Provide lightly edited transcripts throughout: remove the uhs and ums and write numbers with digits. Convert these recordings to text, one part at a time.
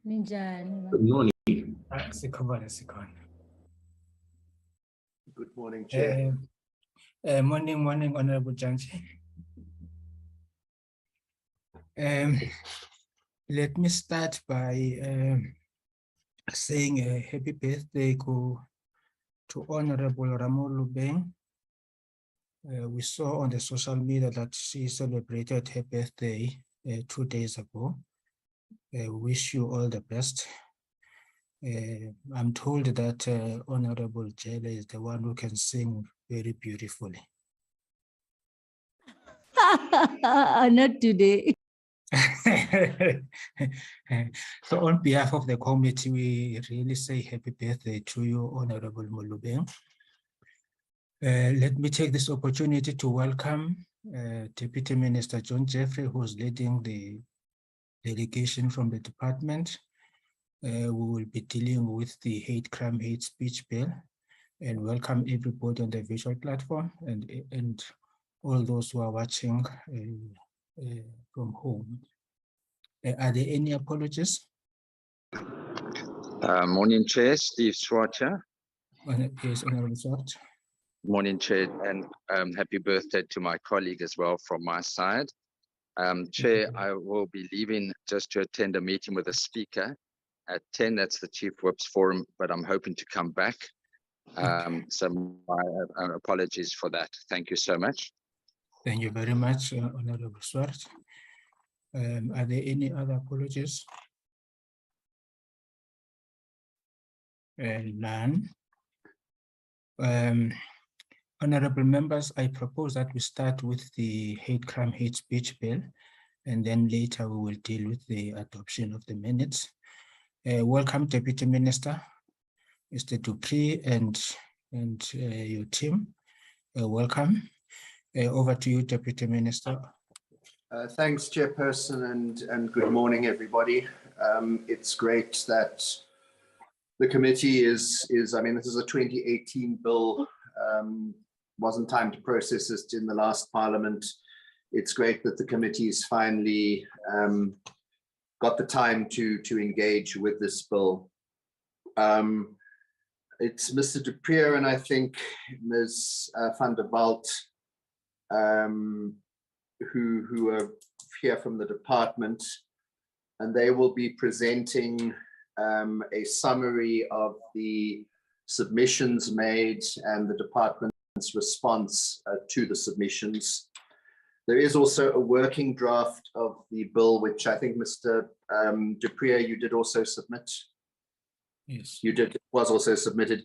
Ninjani. Good morning. Good morning, Chair. Morning, Honorable Janji. Let me start by saying a happy birthday to Honorable Ramolu Beng. We saw on the social media that she celebrated her birthday 2 days ago. Wish you all the best. I'm told that Honorable Jele is the one who can sing very beautifully. Not today. So on behalf of the committee, we really say happy birthday to you, Honorable Molubeng. Let me take this opportunity to welcome Deputy Minister John Jeffrey, who's leading the delegation from the department. We will be dealing with the hate crime, hate speech bill, and welcome everybody on the visual platform and all those who are watching from home. Are there any apologies? Morning, Chair. Steve Schwarzer. Yes, Honorable Swart. Morning, Chair, and happy birthday to my colleague as well from my side. Chair, I will be leaving just to attend a meeting with a speaker at 10. That's the Chief Whips Forum, but I'm hoping to come back. So my apologies for that. Thank you so much. Thank you very much, Honorable Swart. Are there any other apologies? None. Honorable members, I propose that we start with the hate crime, hate speech bill, and then later we will deal with the adoption of the minutes. Welcome, Deputy Minister, Mr. Dupree, and your team. Welcome. Over to you, Deputy Minister. Thanks, Chairperson, and good morning, everybody. It's great that the committee is, I mean, this is a 2018 bill. Wasn't time to process this in the last Parliament. It's great that the committee's finally got the time to engage with this bill. It's Mr. Dupree and I think Ms. van der Walt who are here from the department, and they will be presenting a summary of the submissions made and the department's response to the submissions. There is also a working draft of the bill, which I think Mr. Dupree, you did also submit. Yes. You did, it was also submitted.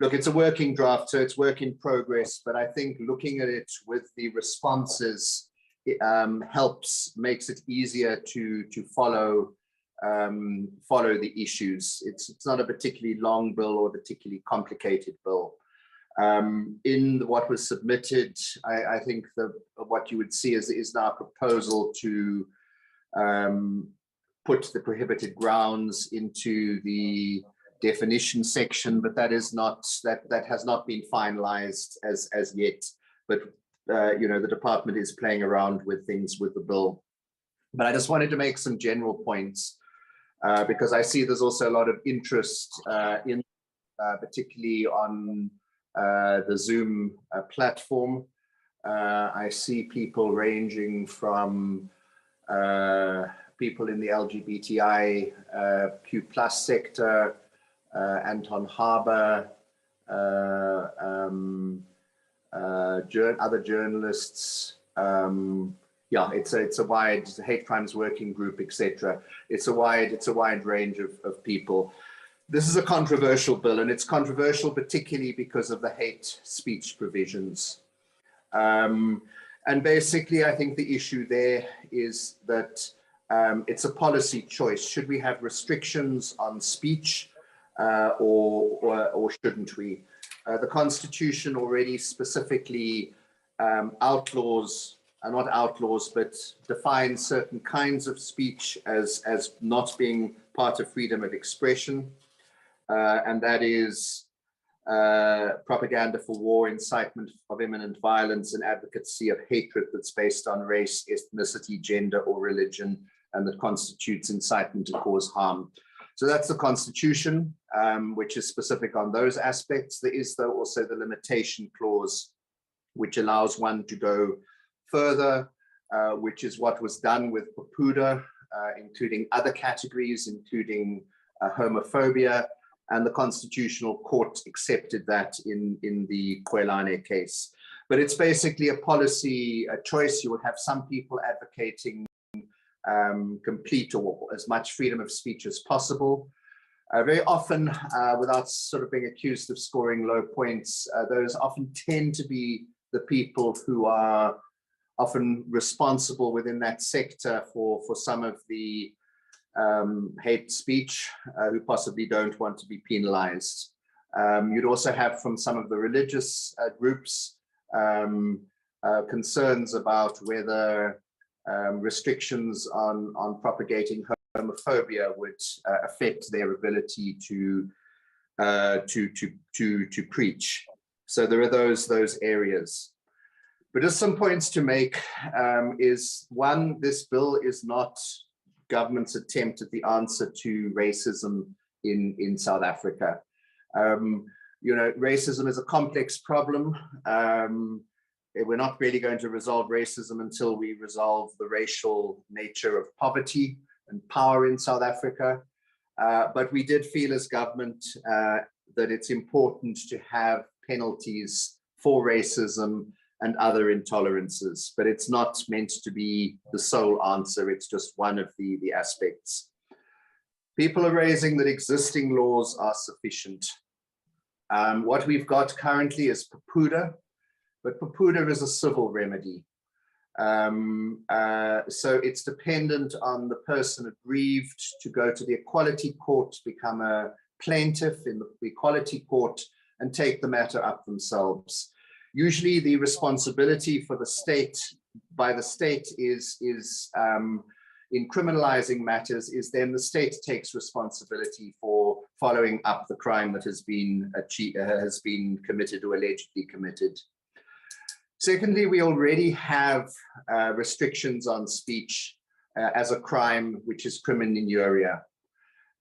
Look, it's a working draft, so it's work in progress, but I think looking at it with the responses makes it easier to follow the issues. It's not a particularly long bill or a particularly complicated bill. In what was submitted, I think what you would see is now a proposal to put the prohibited grounds into the definition section, but that has not been finalized as yet. But you know, the department is playing around with things with the bill. But I just wanted to make some general points because I see there's also a lot of interest in particularly on the Zoom platform. I see people ranging from people in the LGBTIQ+ sector, Anton Harbour, other journalists. Yeah, it's a wide hate crimes working group, etc. It's a wide range of people. This is a controversial bill, and it's controversial particularly because of the hate speech provisions. And basically, I think the issue there is that it's a policy choice. Should we have restrictions on speech or shouldn't we? The Constitution already specifically not outlaws, but defines certain kinds of speech as not being part of freedom of expression. And that is propaganda for war, incitement of imminent violence, and advocacy of hatred that's based on race, ethnicity, gender, or religion, and that constitutes incitement to cause harm. So that's the Constitution, which is specific on those aspects. There is, though, also the limitation clause, which allows one to go further, which is what was done with Papuda, including other categories, including homophobia, and the Constitutional Court accepted that in the Kwelane case. But it's basically a policy, a choice. You would have some people advocating complete or as much freedom of speech as possible. Very often, without sort of being accused of scoring low points, those often tend to be the people who are often responsible within that sector for some of the hate speech, who possibly don't want to be penalized. You'd also have from some of the religious groups concerns about whether restrictions on propagating homophobia would affect their ability to preach. So there are those areas. But just some points to make is, one, this bill is not government's attempt at the answer to racism in South Africa. You know, racism is a complex problem. We're not really going to resolve racism until we resolve the racial nature of poverty and power in South Africa. But we did feel as government that it's important to have penalties for racism and other intolerances, but it's not meant to be the sole answer. It's just one of the aspects. People are raising that existing laws are sufficient. What we've got currently is Papuda, but Papuda is a civil remedy. So it's dependent on the person aggrieved to go to the Equality Court, become a plaintiff in the Equality Court, and take the matter up themselves. Usually the responsibility for the state, by the state, is in criminalizing matters, is then the state takes responsibility for following up the crime that has been committed or allegedly committed. Secondly, we already have restrictions on speech as a crime, which is crimen injuria.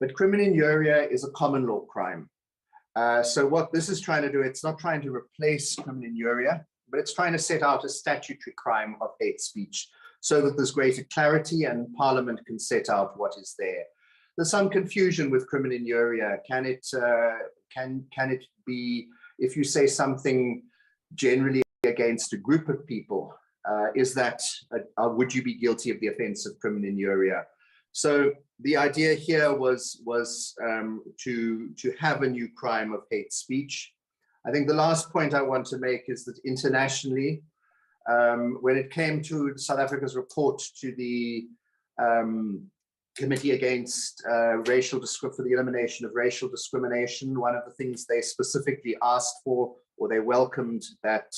But crimen injuria is a common law crime. So what this is trying to do, it's not trying to replace crimen injuria, but it's trying to set out a statutory crime of hate speech so that there's greater clarity and Parliament can set out what is there. There's some confusion with crimen injuria. Can it be, if you say something generally against a group of people, would you be guilty of the offense of crimen injuria? So the idea here was to have a new crime of hate speech. I think the last point I want to make is that internationally, when it came to South Africa's report to the Committee Against for the Elimination of Racial Discrimination, one of the things they specifically asked for, or they welcomed, that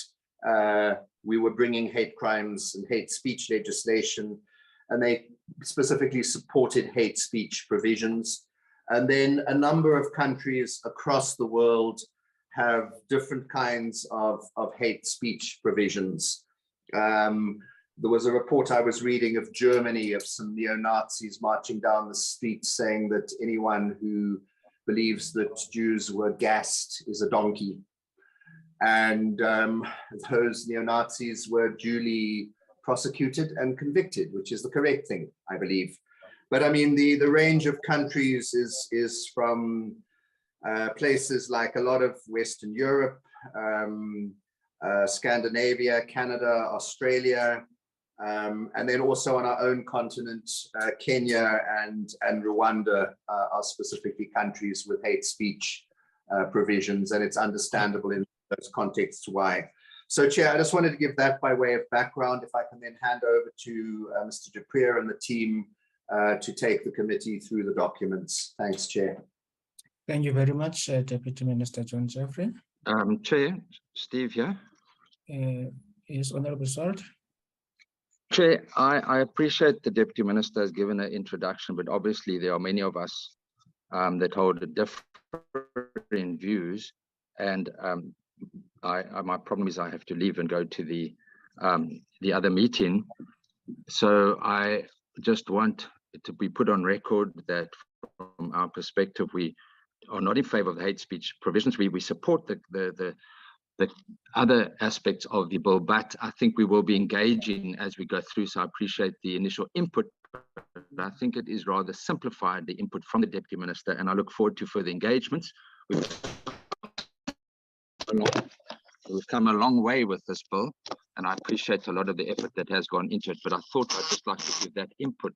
we were bringing hate crimes and hate speech legislation, and they specifically supported hate speech provisions. And then a number of countries across the world have different kinds of hate speech provisions. There was a report I was reading of Germany, of some neo-Nazis marching down the streets saying that anyone who believes that Jews were gassed is a donkey. And those neo-Nazis were duly prosecuted and convicted, which is the correct thing, I believe. But I mean, the range of countries is from places like a lot of Western Europe, Scandinavia, Canada, Australia, and then also on our own continent, Kenya and Rwanda are specifically countries with hate speech provisions, and it's understandable in those contexts why. So, Chair, I just wanted to give that by way of background. If I can then hand over to Mr. du Preez and the team to take the committee through the documents. Thanks, Chair. Thank you very much, Deputy Minister John Jeffrey. Chair, Steve here. Is Honorable Swart? Chair, I appreciate the Deputy Minister has given an introduction, but obviously there are many of us that hold different views, and my problem is I have to leave and go to the other meeting. So I just want it to be put on record that from our perspective, we are not in favor of the hate speech provisions. We support the other aspects of the bill, but I think we will be engaging as we go through. So I appreciate the initial input, but I think it is rather simplified, the input from the Deputy Minister, and I look forward to further engagements. We've come a long way with this bill, and I appreciate a lot of the effort that has gone into it, but I thought I'd just like to give that input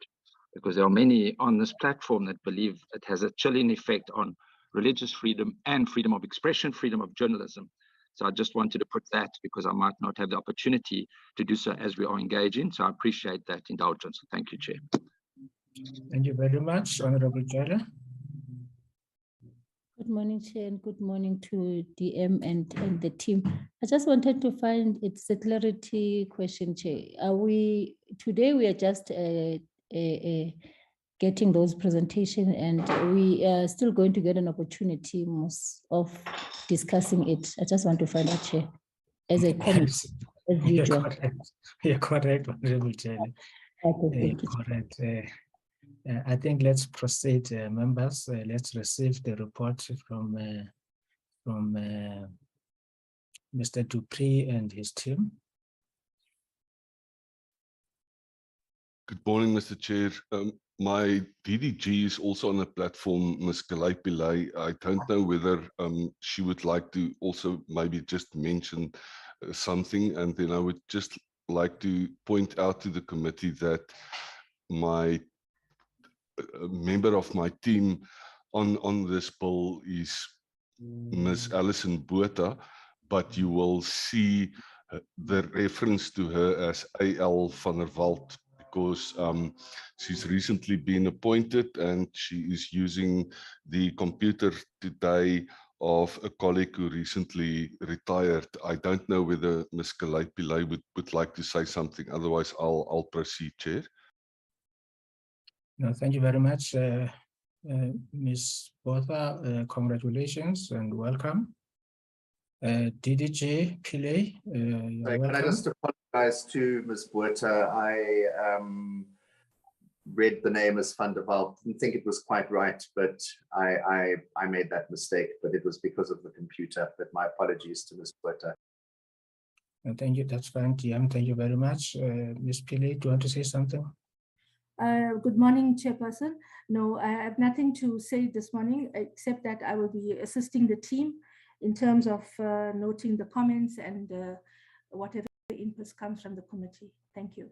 because there are many on this platform that believe it has a chilling effect on religious freedom and freedom of expression, freedom of journalism. So I just wanted to put that because I might not have the opportunity to do so as we are engaging. So I appreciate that indulgence. Thank you, Chair. Thank you very much, Honorable Jala. Good morning, Chair, and good morning to DM and the team. I just wanted to find it's a clarity question, Chair. Today we are just getting those presentations, and we are still going to get an opportunity of discussing it. I just want to find out, Chair, as a comment, as usual. You're correct, Honorable Jala. Okay, Correct. I think let's proceed, members. Let's receive the report from Mr. Dupree and his team. Good morning, Mr. Chair. My DDG is also on the platform, Ms. Pillay. I don't know whether she would like to also maybe just mention something, and then I would just like to point out to the committee that a member of my team on this bill is Ms. Alison Botha, but you will see the reference to her as A.L. van der Walt because she's recently been appointed and she is using the computer today of a colleague who recently retired. I don't know whether Ms. Pillay would like to say something, otherwise I'll proceed, Chair. No, thank you very much, Ms. Botha. Congratulations and welcome. DDJ Pillay, Can I just apologize to Ms. Botha? I read the name as Van der Walt. Didn't think it was quite right, but I made that mistake, but it was because of the computer. But my apologies to Ms. Botha. Thank you. That's fine, TM. Thank you very much. Ms. Pillay, do you want to say something? Good morning, Chairperson. No, I have nothing to say this morning, except that I will be assisting the team in terms of noting the comments and whatever inputs comes from the committee. Thank you.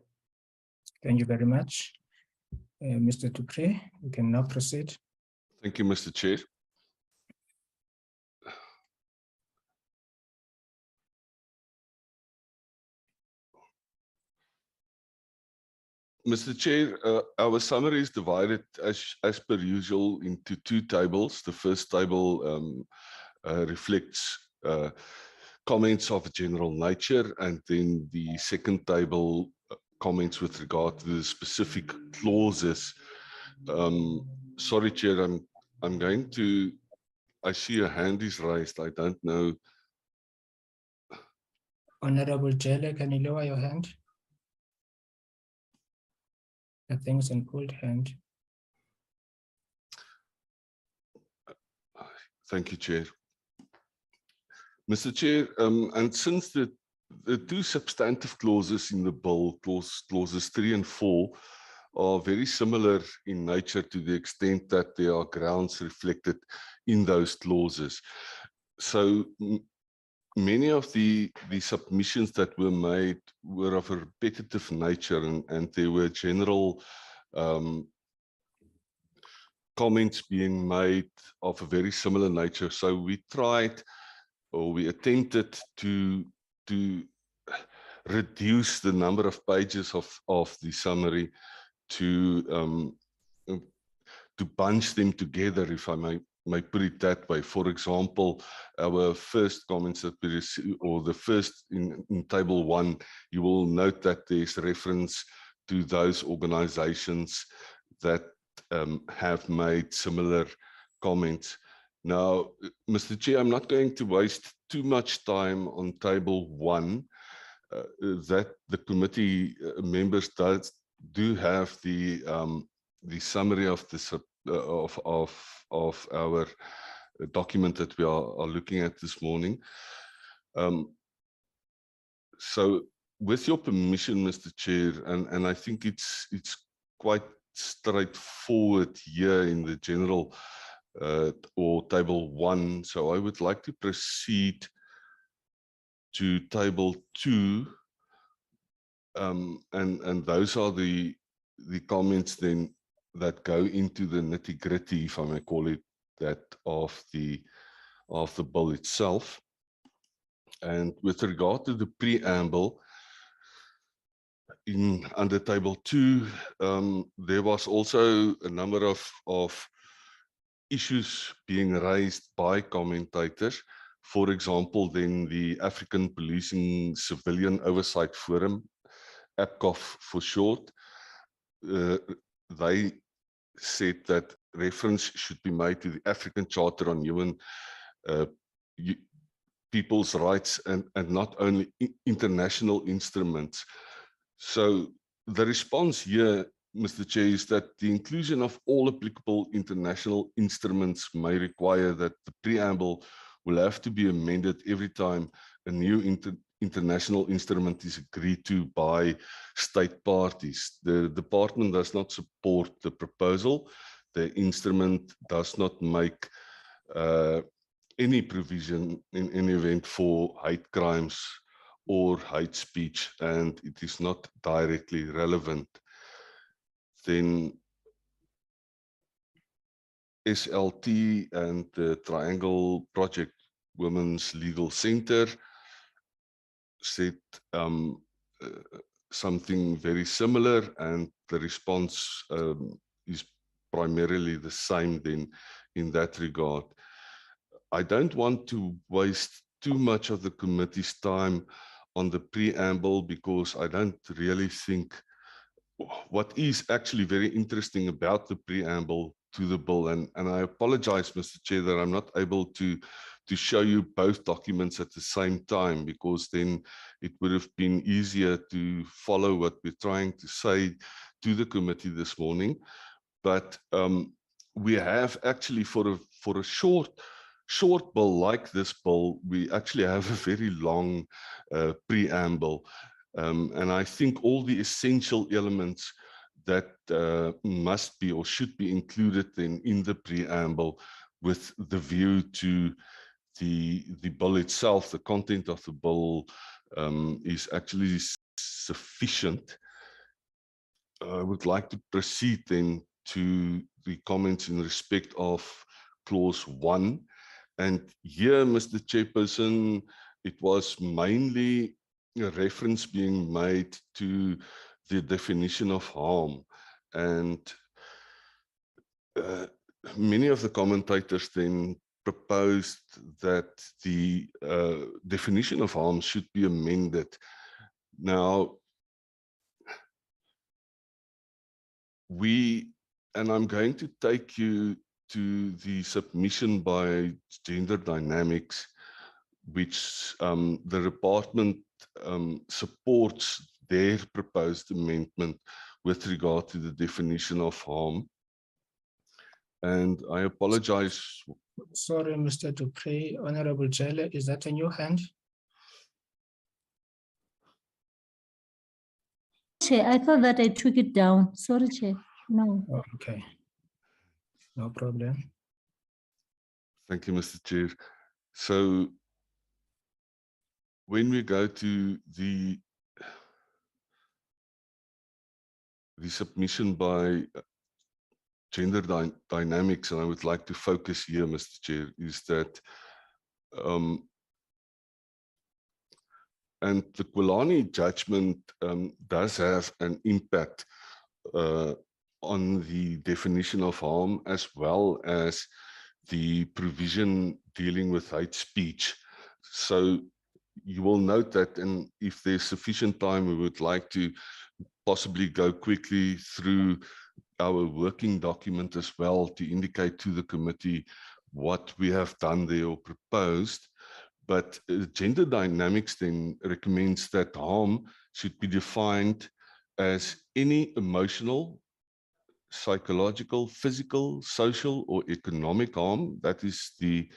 Thank you very much. Mr. Dupree, you can now proceed. Thank you, Mr. Chair. Mr. Chair, our summary is divided as per usual into two tables. The first table reflects comments of a general nature, and then the second table comments with regard to the specific clauses. Sorry, Chair, I'm going to. I see a hand is raised. I don't know. Honorable Jala, can you lower your hand? I think it's an old hand. Thank you, Chair. Mr. Chair, and since the two substantive clauses in the bill, clauses 3 and 4, are very similar in nature to the extent that there are grounds reflected in those clauses. So many of the submissions that were made were of a repetitive nature, and there were general comments being made of a very similar nature. So we tried, or we attempted to reduce the number of pages of the summary to bunch them together, if I may put it that way. For example, our first comments that we received, or the first in table 1, you will note that there's reference to those organizations that have made similar comments. Now, Mr. Chair, I'm not going to waste too much time on table 1. That the committee members do have the summary of of our document that we are looking at this morning. So with your permission, Mr. Chair, and I think it's quite straightforward here in the general or table 1. So I would like to proceed to table 2, and those are the comments then that go into the nitty-gritty, if I may call it that, of the bill itself. And with regard to the preamble, under table 2, there was also a number of issues being raised by commentators. For example, then the African Policing Civilian Oversight Forum, APCOF for short, they said that reference should be made to the African Charter on Human People's Rights and not only international instruments. So the response here, Mr. Chair, is that the inclusion of all applicable international instruments may require that the preamble will have to be amended every time a new international instrument is agreed to by state parties. The department does not support the proposal. The instrument does not make any provision in any event for hate crimes or hate speech, and it is not directly relevant. Then SLT and the Triangle Project Women's Legal Center said something very similar, and the response is primarily the same then in that regard. I don't want to waste too much of the committee's time on the preamble, because I don't really think what is actually very interesting about the preamble to the bill, and I apologize, Mr. Chair, that I'm not able to show you both documents at the same time, because then it would have been easier to follow what we're trying to say to the committee this morning. But we have actually, for a short bill like this bill, we actually have a very long preamble. And I think all the essential elements that must be or should be included then in the preamble, with the view to the bill itself, the content of the bill is actually sufficient. I would like to proceed then to the comments in respect of clause 1. And here, Mr. Chairperson, it was mainly a reference being made to the definition of harm. And many of the commentators then proposed that the definition of harm should be amended. Now, and I'm going to take you to the submission by Gender Dynamics, which the department supports their proposed amendment with regard to the definition of harm. And I apologize. Sorry, Mr. Dupree. Honorable Jelle, is that a new hand? Chair, I thought that I took it down. Sorry, Chair. No. Oh, okay. No problem. Thank you, Mr. Chair. So when we go to the submission by Gender Dynamics, and I would like to focus here, Mr. Chair, is that and the Kwalani judgment does have an impact on the definition of harm, as well as the provision dealing with hate speech. So you will note that, and if there's sufficient time, we would like to possibly go quickly through our working document as well to indicate to the committee what we have done there or proposed. But Gender Dynamics then recommends that harm should be defined as any emotional, psychological, physical, social, or economic harm. That is the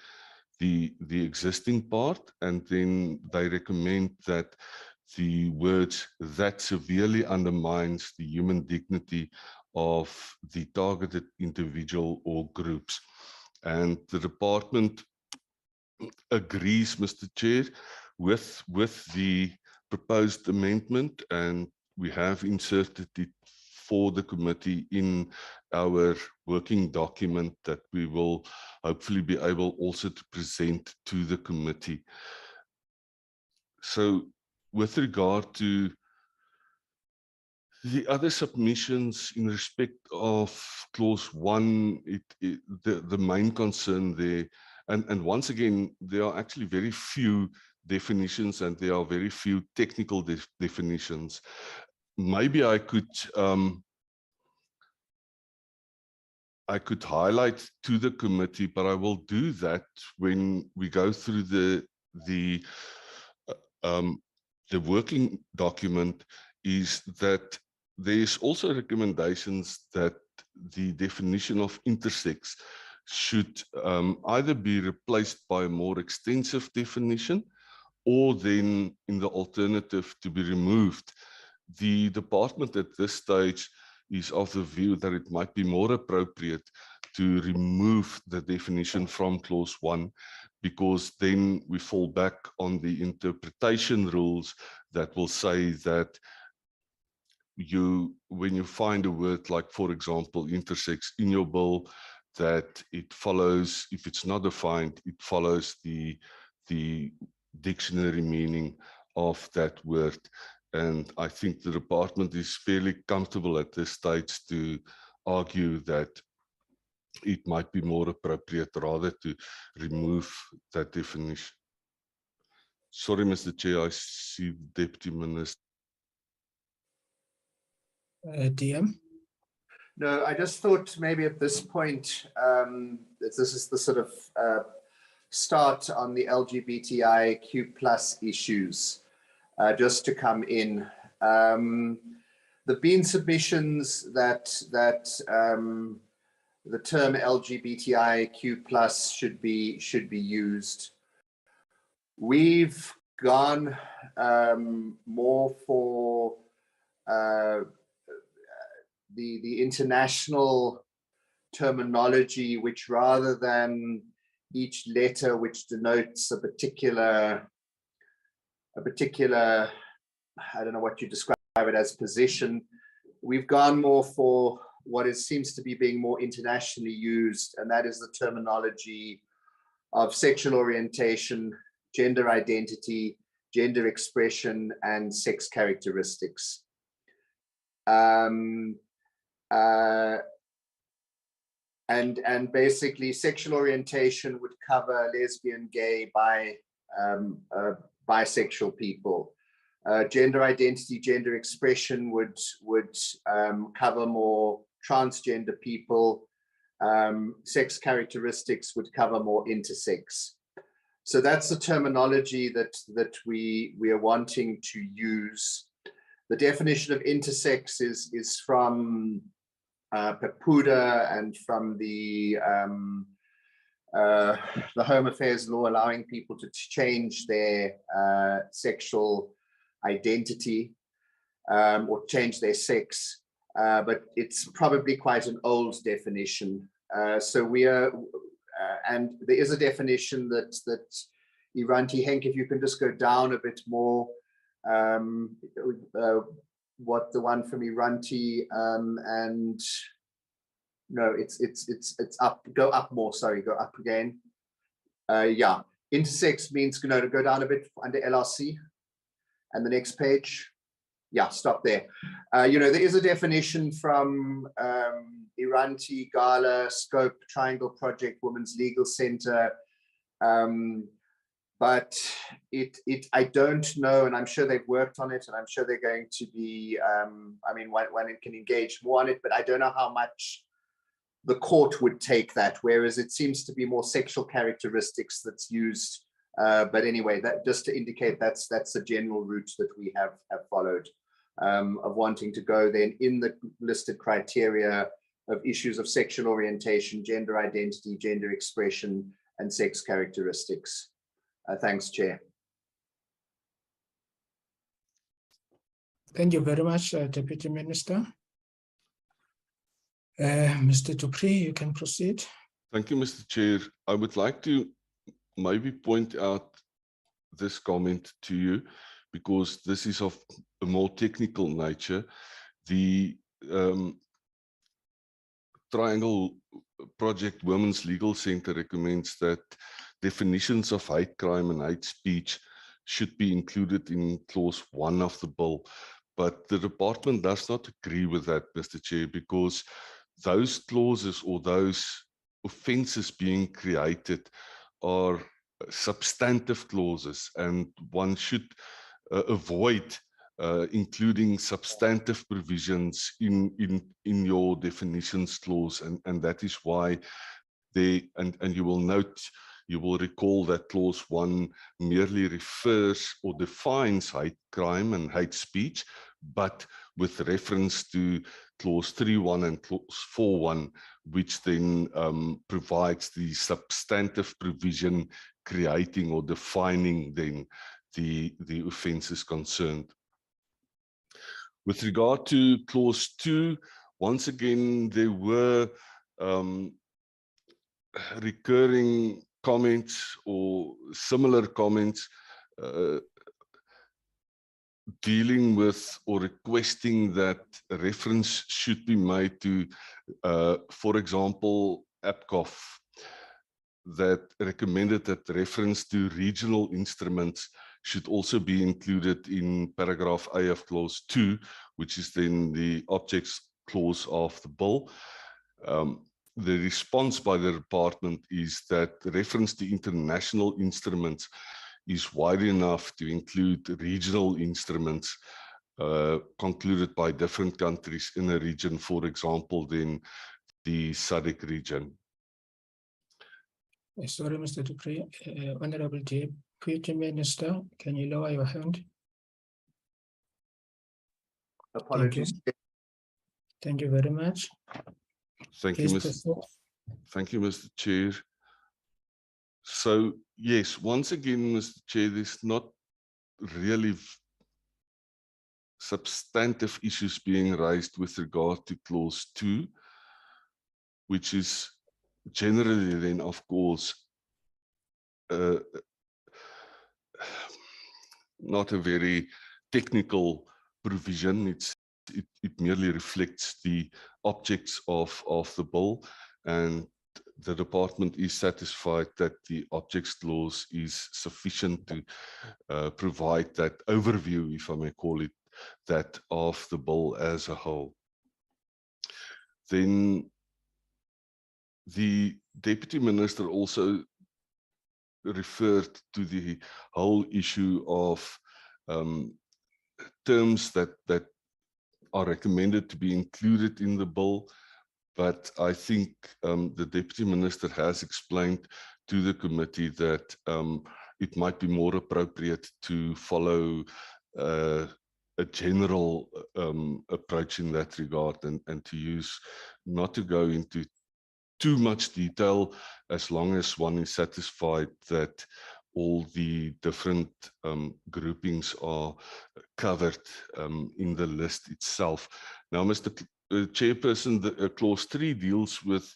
existing part. And then they recommend that the words "that severely undermines the human dignity of the targeted individual or groups." And the department agrees, Mr. Chair, with the proposed amendment, and we have inserted it for the committee in our working document that we will hopefully be able also to present to the committee. So with regard to the other submissions in respect of clause 1, the main concern there, and once again, there are actually very few definitions and there are very few technical definitions. Maybe I could highlight to the committee, but I will do that when we go through the working document, is that there's also recommendations that the definition of intersex should either be replaced by a more extensive definition, or then in the alternative to be removed. The department at this stage is of the view that it might be more appropriate to remove the definition from clause 1, because then we fall back on the interpretation rules that will say that when you find a word like, for example, intersex in your bill, that it follows, if it's not defined, it follows the dictionary meaning of that word. And I think the department is fairly comfortable at this stage to argue that it might be more appropriate rather to remove that definition. Sorry, Mr. Chair, I see the Deputy Minister. DM? No, I just thought maybe at this point, this is the sort of start on the LGBTIQ plus issues, just to come in. There've been submissions that the term LGBTIQ plus should be used. We've gone more for the international terminology, which rather than each letter which denotes a particular, I don't know what you describe it as, position, we've gone more for what seems to be being more internationally used, and that is the terminology of sexual orientation, gender identity, gender expression, and sex characteristics. And basically sexual orientation would cover lesbian, gay, bisexual people. Gender identity, gender expression would cover more transgender people. Sex characteristics would cover more intersex. So that's the terminology that we are wanting to use. The definition of intersex is from Pepuda and from the Home Affairs law, allowing people to change their sexual identity or change their sex, but it's probably quite an old definition. So we are, and there is a definition that Iranti, Henk, if you can just go down a bit more, what the one from Iranti, and no, it's up, go up more, sorry, go up again. Yeah, intersex means, to go down a bit under LRC, and the next page. Yeah, stop there. There is a definition from Iranti, Gala, Scope, Triangle Project, Women's Legal Center, but I don't know, and I'm sure they've worked on it, and I'm sure they're going to be, I mean, when it can engage more on it, but I don't know how much the court would take that, whereas it seems to be more sexual characteristics that's used. But anyway, that just to indicate that's the general route that we have followed, of wanting to go then in the listed criteria, of issues of sexual orientation, gender identity, gender expression, and sex characteristics. Thanks, Chair. Thank you very much, Deputy Minister. Mr. Dupree, you can proceed. Thank you, Mr. Chair. I would like to maybe point out this comment to you, because this is of a more technical nature. The Triangle Project Women's Legal Center recommends that definitions of hate crime and hate speech should be included in clause 1 of the bill. But the department does not agree with that, Mr. Chair, because those clauses or those offences being created are substantive clauses, and one should avoid including substantive provisions in your definitions clause, and that is why they, and you will note, you will recall that clause 1 merely refers or defines hate crime and hate speech, but with reference to clause 3.1 and clause 4.1, which then provides the substantive provision creating or defining then the offences concerned. With regard to clause 2, once again, there were recurring comments or similar comments dealing with or requesting that a reference should be made to, for example, APCOF, that recommended that reference to regional instruments should also be included in paragraph A of clause 2, which is then the objects clause of the bill. The response by the department is that reference to international instruments is wide enough to include regional instruments concluded by different countries in a region, for example, then the SADC region. Sorry, Mr. Dupree. Honorable Deputy Minister, can you lower your hand? Apologies. Thank you very much. Thank you, Mr. Chair. So, yes, once again, Mr. Chair, there's not really substantive issues being raised with regard to clause 2, which is generally then, of course, not a very technical provision. It merely reflects the objects of the bill, and the department is satisfied that the objects clause is sufficient to provide that overview, if I may call it that, of the bill as a whole. Then the Deputy Minister also referred to the whole issue of terms that are recommended to be included in the bill, but I think the Deputy Minister has explained to the committee that it might be more appropriate to follow a general approach in that regard, and to use, not to go into too much detail, as long as one is satisfied that all the different groupings are covered in the list itself. Now, Mr. Chairperson, the clause 3 deals with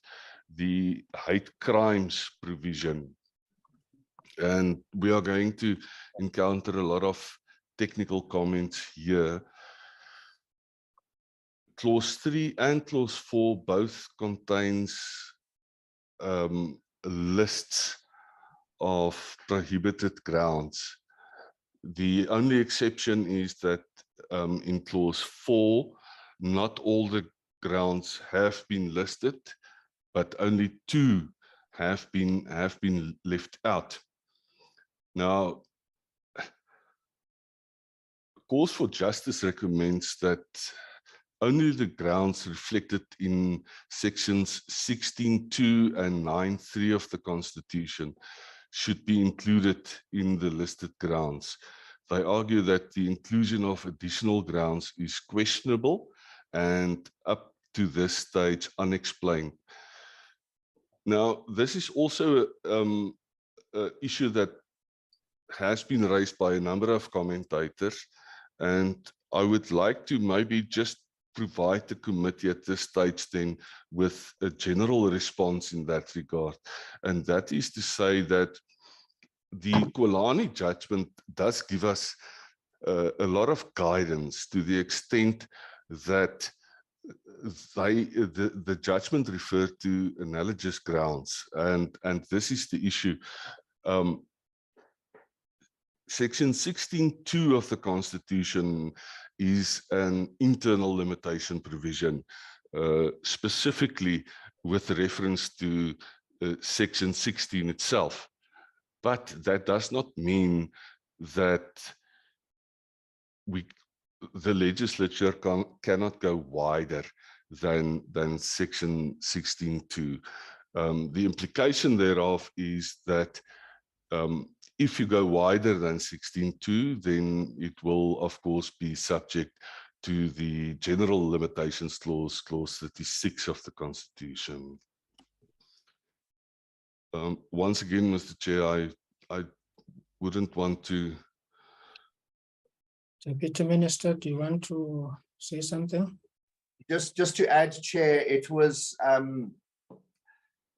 the hate crimes provision, and we are going to encounter a lot of technical comments here. Clause 3 and clause 4 both contains lists of prohibited grounds. The only exception is that in clause 4, not all the grounds have been listed, but only 2 have been left out. Now, Cause for Justice recommends that only the grounds reflected in sections 16.2 and 9.3 of the Constitution should be included in the listed grounds. They argue that the inclusion of additional grounds is questionable, and up to this stage unexplained. Now, this is also an issue that has been raised by a number of commentators, and I would like to maybe just provide the committee at this stage then with a general response in that regard. And that is to say that the Kwalani judgment does give us a lot of guidance to the extent that the judgment referred to analogous grounds, and this is the issue. Section 16(2) of the Constitution is an internal limitation provision, specifically with reference to Section 16 itself. But that does not mean that the legislature cannot go wider than Section 16(2). The implication thereof is that if you go wider than 16(2), then it will, of course, be subject to the General Limitations Clause, Clause 36 of the Constitution. Once again, Mr. Chair, I wouldn't want to... Deputy Minister, do you want to say something? Just to add, Chair, it was,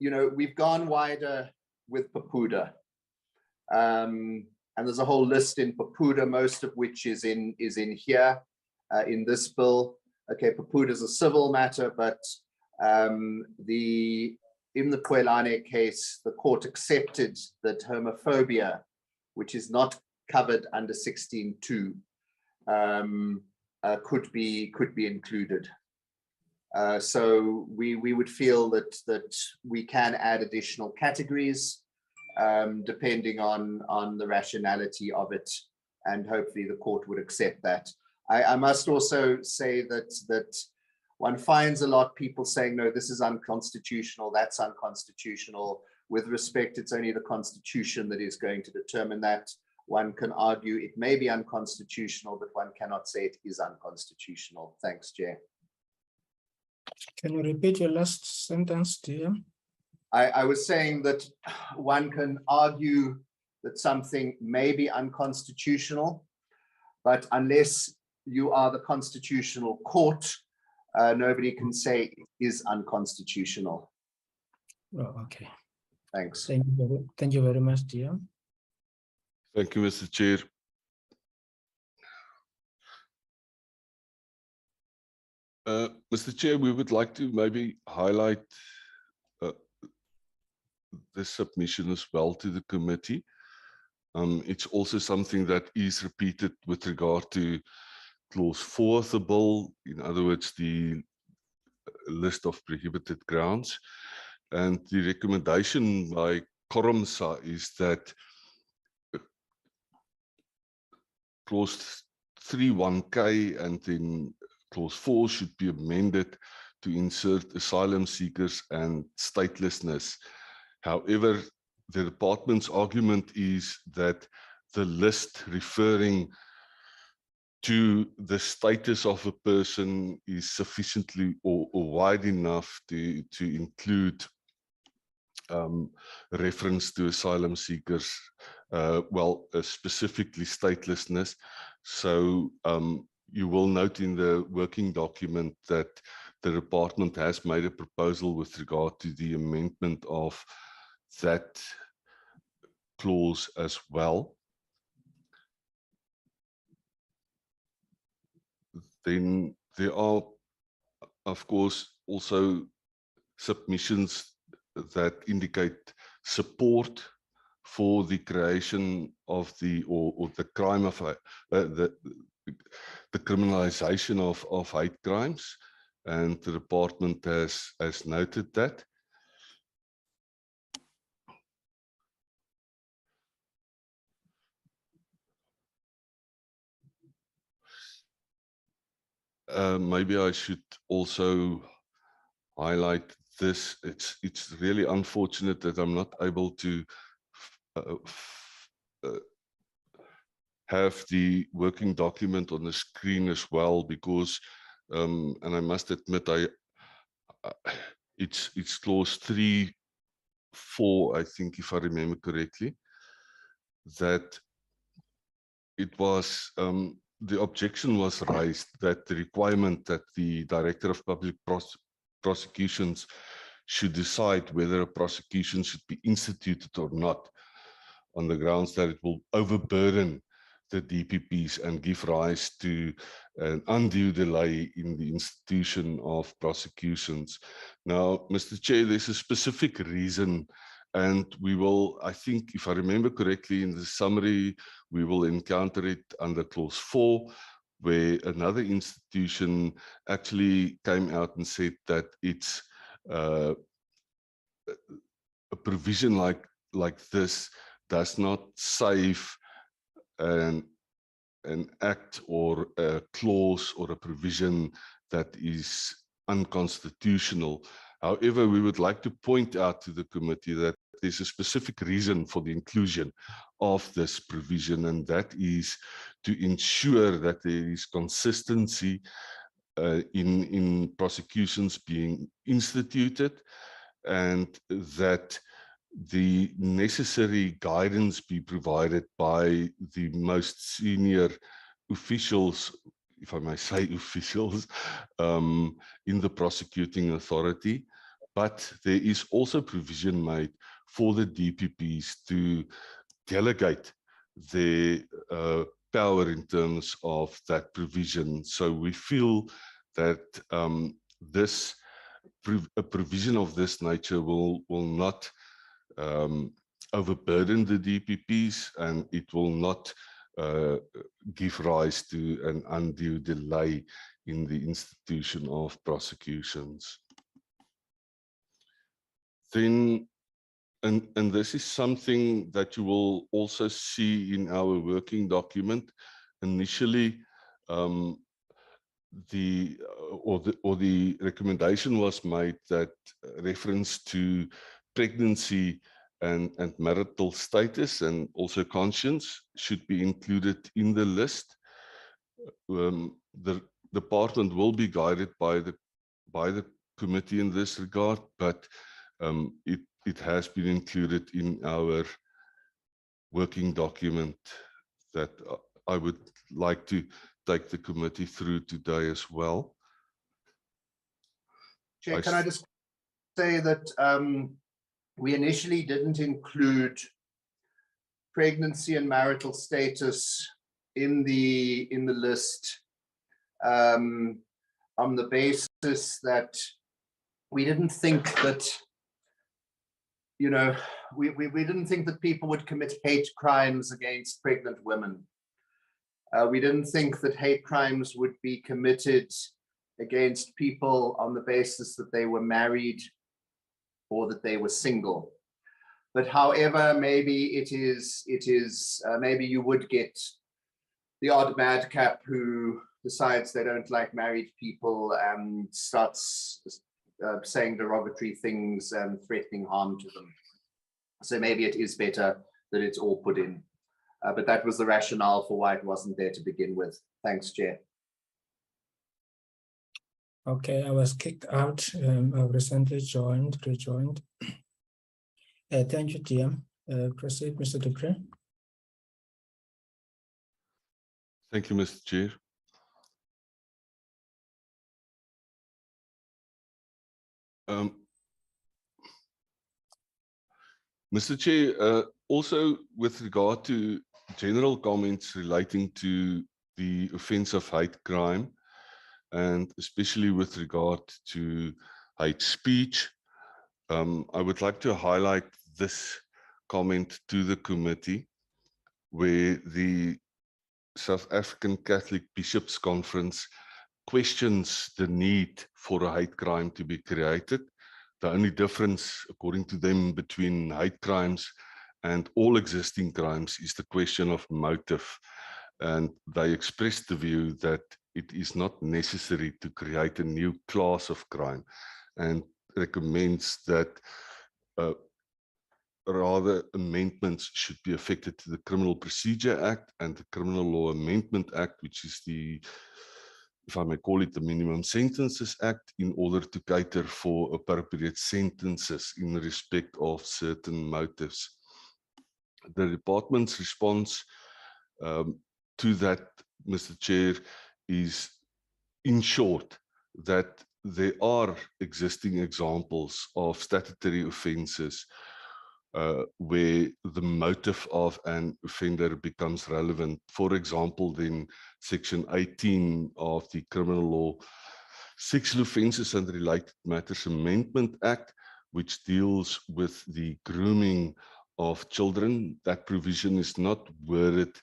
we've gone wider with Papuda. And there's a whole list in Papuda, most of which is in here, in this bill. Okay, Papuda is a civil matter, but in the Kwelane case, the court accepted that homophobia, which is not covered under 16(2), could be included. So we would feel that we can add additional categories depending on the rationality of it, and hopefully the court would accept that. I must also say that one finds a lot of people saying, no, this is unconstitutional, that's unconstitutional. With respect, it's only the Constitution that is going to determine that. One can argue it may be unconstitutional, but one cannot say it is unconstitutional. Thanks, Chair. Can you repeat your last sentence, dear? I was saying that one can argue that something may be unconstitutional, but unless you are the constitutional court, nobody can say it is unconstitutional. Oh, okay. Thanks. Thank you very much, dear. Thank you, Mr. Chair. Mr. Chair, we would like to maybe highlight this submission as well to the committee. It's also something that is repeated with regard to clause 4 of the bill, in other words, the list of prohibited grounds. And the recommendation by Correctional is that clause 3(1)K and then clause 4 should be amended to insert asylum seekers and statelessness. However, the department's argument is that the list referring to the status of a person is sufficiently or wide enough to include reference to asylum seekers, specifically statelessness. So you will note in the working document that the department has made a proposal with regard to the amendment of that clause as well. Then there are, of course, also submissions that indicate support for the creation of the crime of the criminalization of hate crimes, and the department has noted that. Maybe I should also highlight this. It's really unfortunate that I'm not able to have the working document on the screen as well, because and I must admit it's clause 3.4, I think, if I remember correctly, that it was the objection was raised that the requirement that the Director of Public Prosecutions should decide whether a prosecution should be instituted or not, on the grounds that it will overburden the DPPs and give rise to an undue delay in the institution of prosecutions. Now, Mr. Chair, there's a specific reason, and we will, I think, if I remember correctly in the summary, we will encounter it under clause 4, where another institution actually came out and said that it's a provision like this does not save an act or a clause or a provision that is unconstitutional. However, we would like to point out to the committee that there's a specific reason for the inclusion of this provision, and that is to ensure that there is consistency in prosecutions being instituted, and that the necessary guidance be provided by the most senior officials, if I may say officials, in the prosecuting authority. But there is also provision made for the DPPs to delegate their power in terms of that provision. So we feel that a provision of this nature will not overburden the DPPs, and it will not give rise to an undue delay in the institution of prosecutions. Then, and this is something that you will also see in our working document. Initially, the recommendation was made that reference to pregnancy and marital status and also conscience should be included in the list. The department will be guided by the committee in this regard, but it has been included in our working document that I would like to take the committee through today as well. Chair, can I just say that we initially didn't include pregnancy and marital status in the list on the basis that we didn't think that, you know, we didn't think that people would commit hate crimes against pregnant women. We didn't think that hate crimes would be committed against people on the basis that they were married or that they were single. But however, maybe it is maybe you would get the odd madcap who decides they don't like married people and starts saying derogatory things and threatening harm to them. So maybe it is better that it's all put in. But that was the rationale for why it wasn't there to begin with. Thanks, Chair. Okay, I was kicked out. I've recently rejoined. Thank you, TM. Proceed, Mr. Dupree. Thank you, Mr. Chair. Mr. Chair, also with regard to general comments relating to the offence of hate crime, and especially with regard to hate speech, I would like to highlight this comment to the committee, where the South African Catholic Bishops' Conference questions the need for a hate crime to be created. The only difference, according to them, between hate crimes and all existing crimes is the question of motive. And they expressed the view that it is not necessary to create a new class of crime, and recommends that rather amendments should be affected to the Criminal Procedure Act and the Criminal Law Amendment Act, which is the if I may call it, the Minimum Sentences Act in order to cater for appropriate sentences in respect of certain motives. The department's response to that, Mr. Chair, is in short that there are existing examples of statutory offences where the motive of an offender becomes relevant. For example, then Section 18 of the Criminal Law Sexual Offences and Related Matters Amendment Act, which deals with the grooming of children. That provision is not worded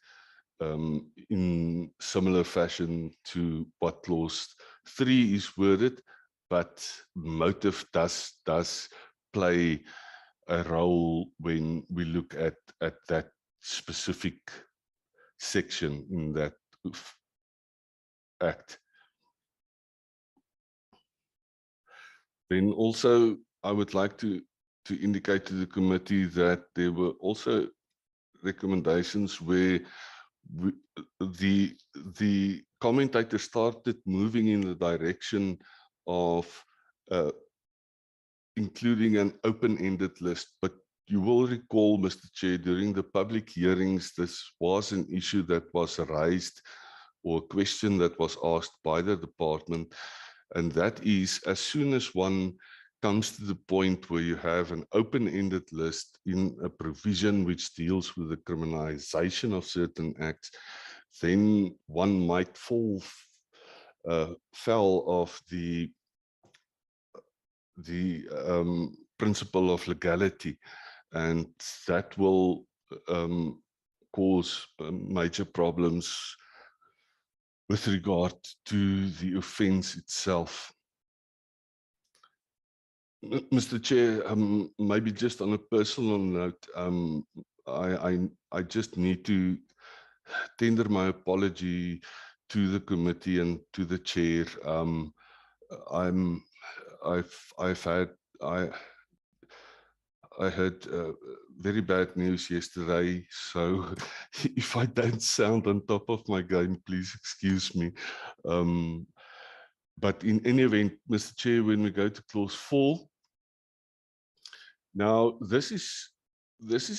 in similar fashion to what Clause 3 is worded, but motive does play a role when we look at that specific section in that act. Then also, I would like to indicate to the committee that there were also recommendations where the commentator started moving in the direction of including an open-ended list. But you will recall, Mr. Chair, during the public hearings, this was an issue that was raised or a question that was asked by the department. And that is, as soon as one comes to the point where you have an open-ended list in a provision which deals with the criminalization of certain acts, then one might fall foul of the principle of legality, and that will cause major problems with regard to the offence itself. Mr. Chair, maybe just on a personal note, I just need to tender my apology to the committee and to the chair. I heard very bad news yesterday, so if I don't sound on top of my game, please excuse me. But in any event, Mr. Chair, when we go to Clause 4, now this is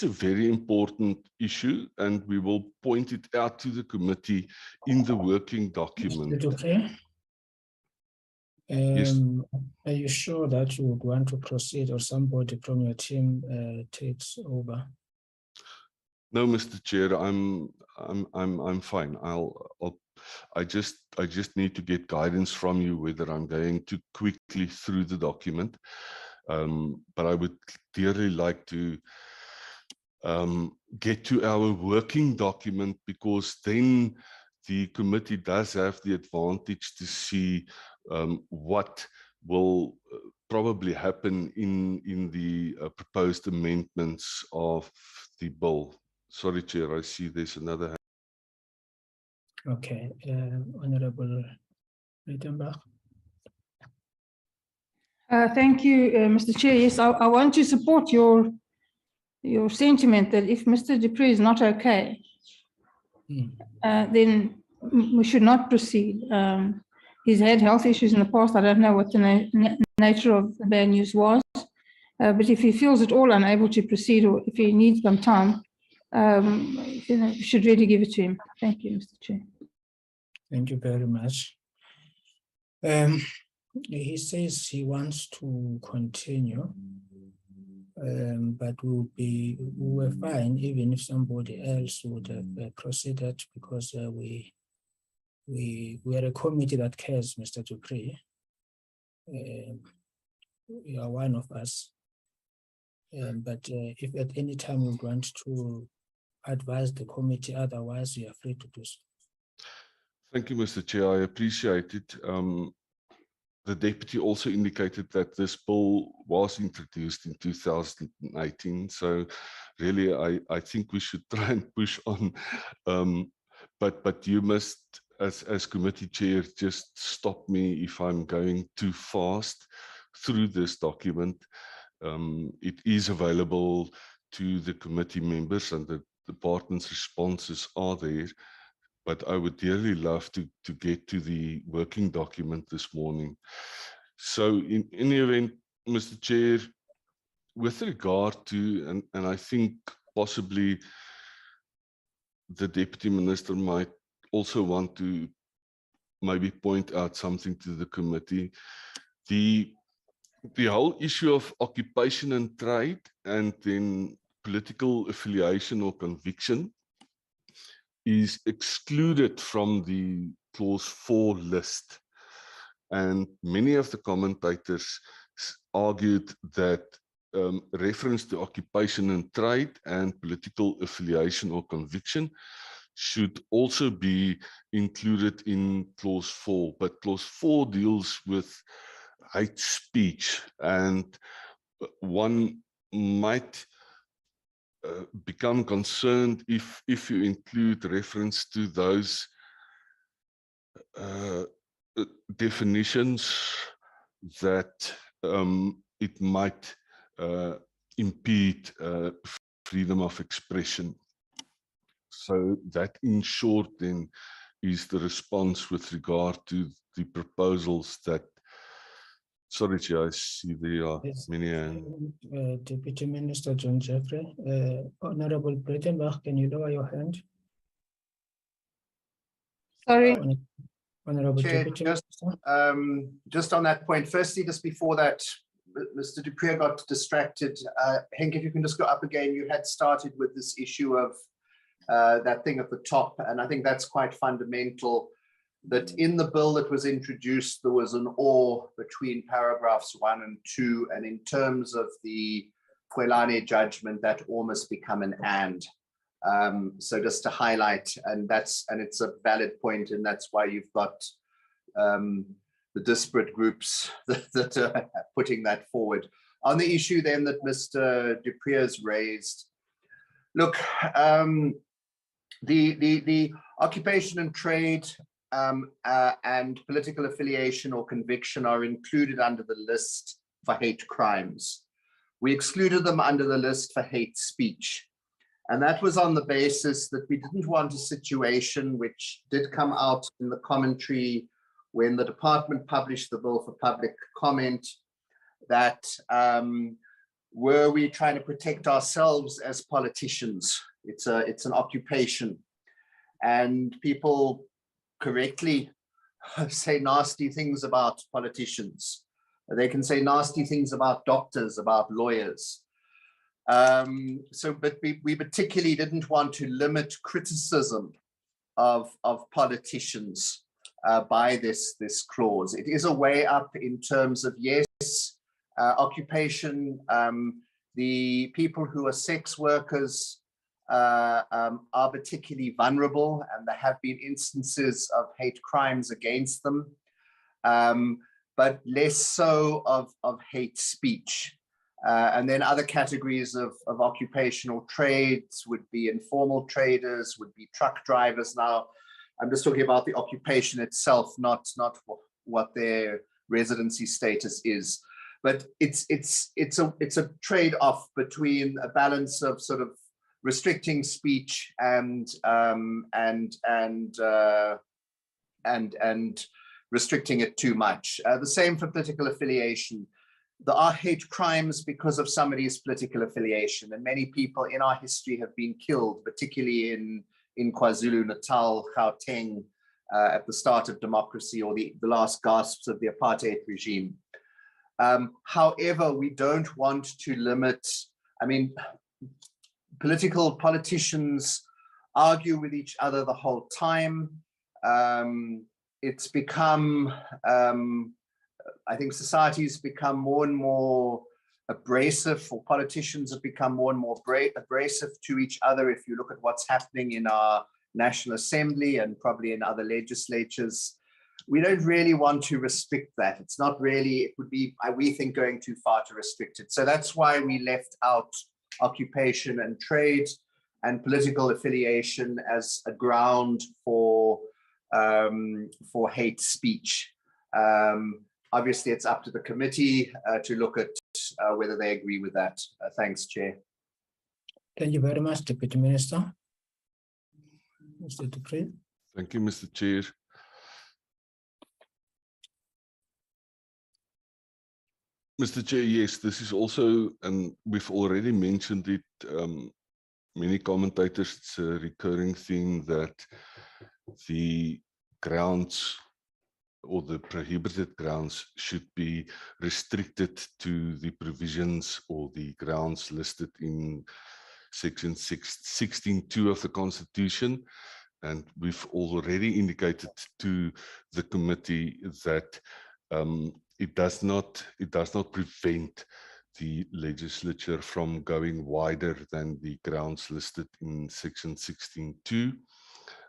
a very important issue, and we will point it out to the committee in the working document. Okay. Yes. Are you sure that you would want to proceed, or somebody from your team takes over? No, Mr. Chair, I'm fine. I just need to get guidance from you whether I'm going to quickly through the document. But I would dearly like to get to our working document, because then the committee does have the advantage to see what will probably happen in the proposed amendments of the bill. Sorry, Chair, I see there's another hand. Okay, Honorable Rittenbach. Thank you, Mr. Chair. Yes, I want to support your sentiment that if Mr. Dupree is not okay, then we should not proceed. He's had health issues in the past. I don't know what the nature of the bad news was, but if he feels at all unable to proceed, or if he needs some time, we should really give it to him. Thank you, Mr. Chair. Thank you very much. He says he wants to continue, but we were fine even if somebody else would have proceeded, because we are a committee that cares, Mr. Dupree. You are one of us. But if at any time you want to advise the committee, otherwise you are free to do so. Thank you, Mr. Chair. I appreciate it. The deputy also indicated that this bill was introduced in 2018. So really, I think we should try and push on. But you must, as committee chair, just stop me if I'm going too fast through this document. It is available to the committee members, and the department's responses are there. but I would dearly love to get to the working document this morning. So in any event, Mr. Chair, with regard to, and I think possibly the Deputy Minister might also want to maybe point out something to the committee, the whole issue of occupation and trade and then political affiliation or conviction is excluded from the clause 4 list. And many of the commentators argued that reference to occupation and trade and political affiliation or conviction should also be included in clause 4. But clause 4 deals with hate speech, and one might become concerned if you include reference to those definitions that it might impede freedom of expression. So that, in short, then is the response with regard to the proposals that. Sorry, Chair, I see there are many. Deputy Minister John Jeffrey, Honorable Breitenbach, can you lower your hand? Sorry. Honorable Chair, Deputy just on that point, firstly, just before that, Mr. du Preez got distracted. Henk, if you can just go up again, you had started with this issue of that thing at the top, and I think that's quite fundamental, that in the bill that was introduced, there was an or between paragraphs 1 and 2, and in terms of the Kwelane judgment, that or must become an and. So just to highlight, and it's a valid point, and that's why you've got the disparate groups that are putting that forward. On the issue then that Mr. du Preez raised, look, the occupation and trade and political affiliation or conviction are included under the list for hate crimes. We excluded them under the list for hate speech. And that was on the basis that we didn't want a situation which did come out in the commentary when the department published the bill for public comment, that were we trying to protect ourselves as politicians? It's an occupation. And people correctly say nasty things about politicians. They can say nasty things about doctors, about lawyers. But we particularly didn't want to limit criticism of politicians by this clause. It is a way up in terms of, yes, occupation. The people who are sex workers are particularly vulnerable, and there have been instances of hate crimes against them, but less so of hate speech. And then other categories of occupational trades would be informal traders, would be truck drivers. Now, I'm just talking about the occupation itself, not what their residency status is. But it's a trade-off between a balance of sort of restricting speech and restricting it too much. The same for political affiliation. There are hate crimes because of somebody's political affiliation, and many people in our history have been killed, particularly in KwaZulu-Natal, Gauteng, at the start of democracy or the last gasps of the apartheid regime. However, we don't want to limit, I mean, politicians argue with each other the whole time. It's become, I think society's become more and more abrasive, or politicians have become more and more abrasive to each other. If you look at what's happening in our National Assembly and probably in other legislatures, we don't really want to restrict that. It's not really, it would be, we think, going too far to restrict it. So that's why we left out occupation and trade and political affiliation as a ground for hate speech. Obviously, it's up to the committee to look at whether they agree with that. Thanks, Chair. Thank you very much, Deputy Minister. Mr. du Preez. Thank you, Mr. Chair. Mr. Chair, yes, this is also, and we've already mentioned it, many commentators, it's a recurring theme that the grounds or the prohibited grounds should be restricted to the provisions or the grounds listed in section 16(2) of the Constitution. And we've already indicated to the committee that it does not prevent the legislature from going wider than the grounds listed in section 16(2).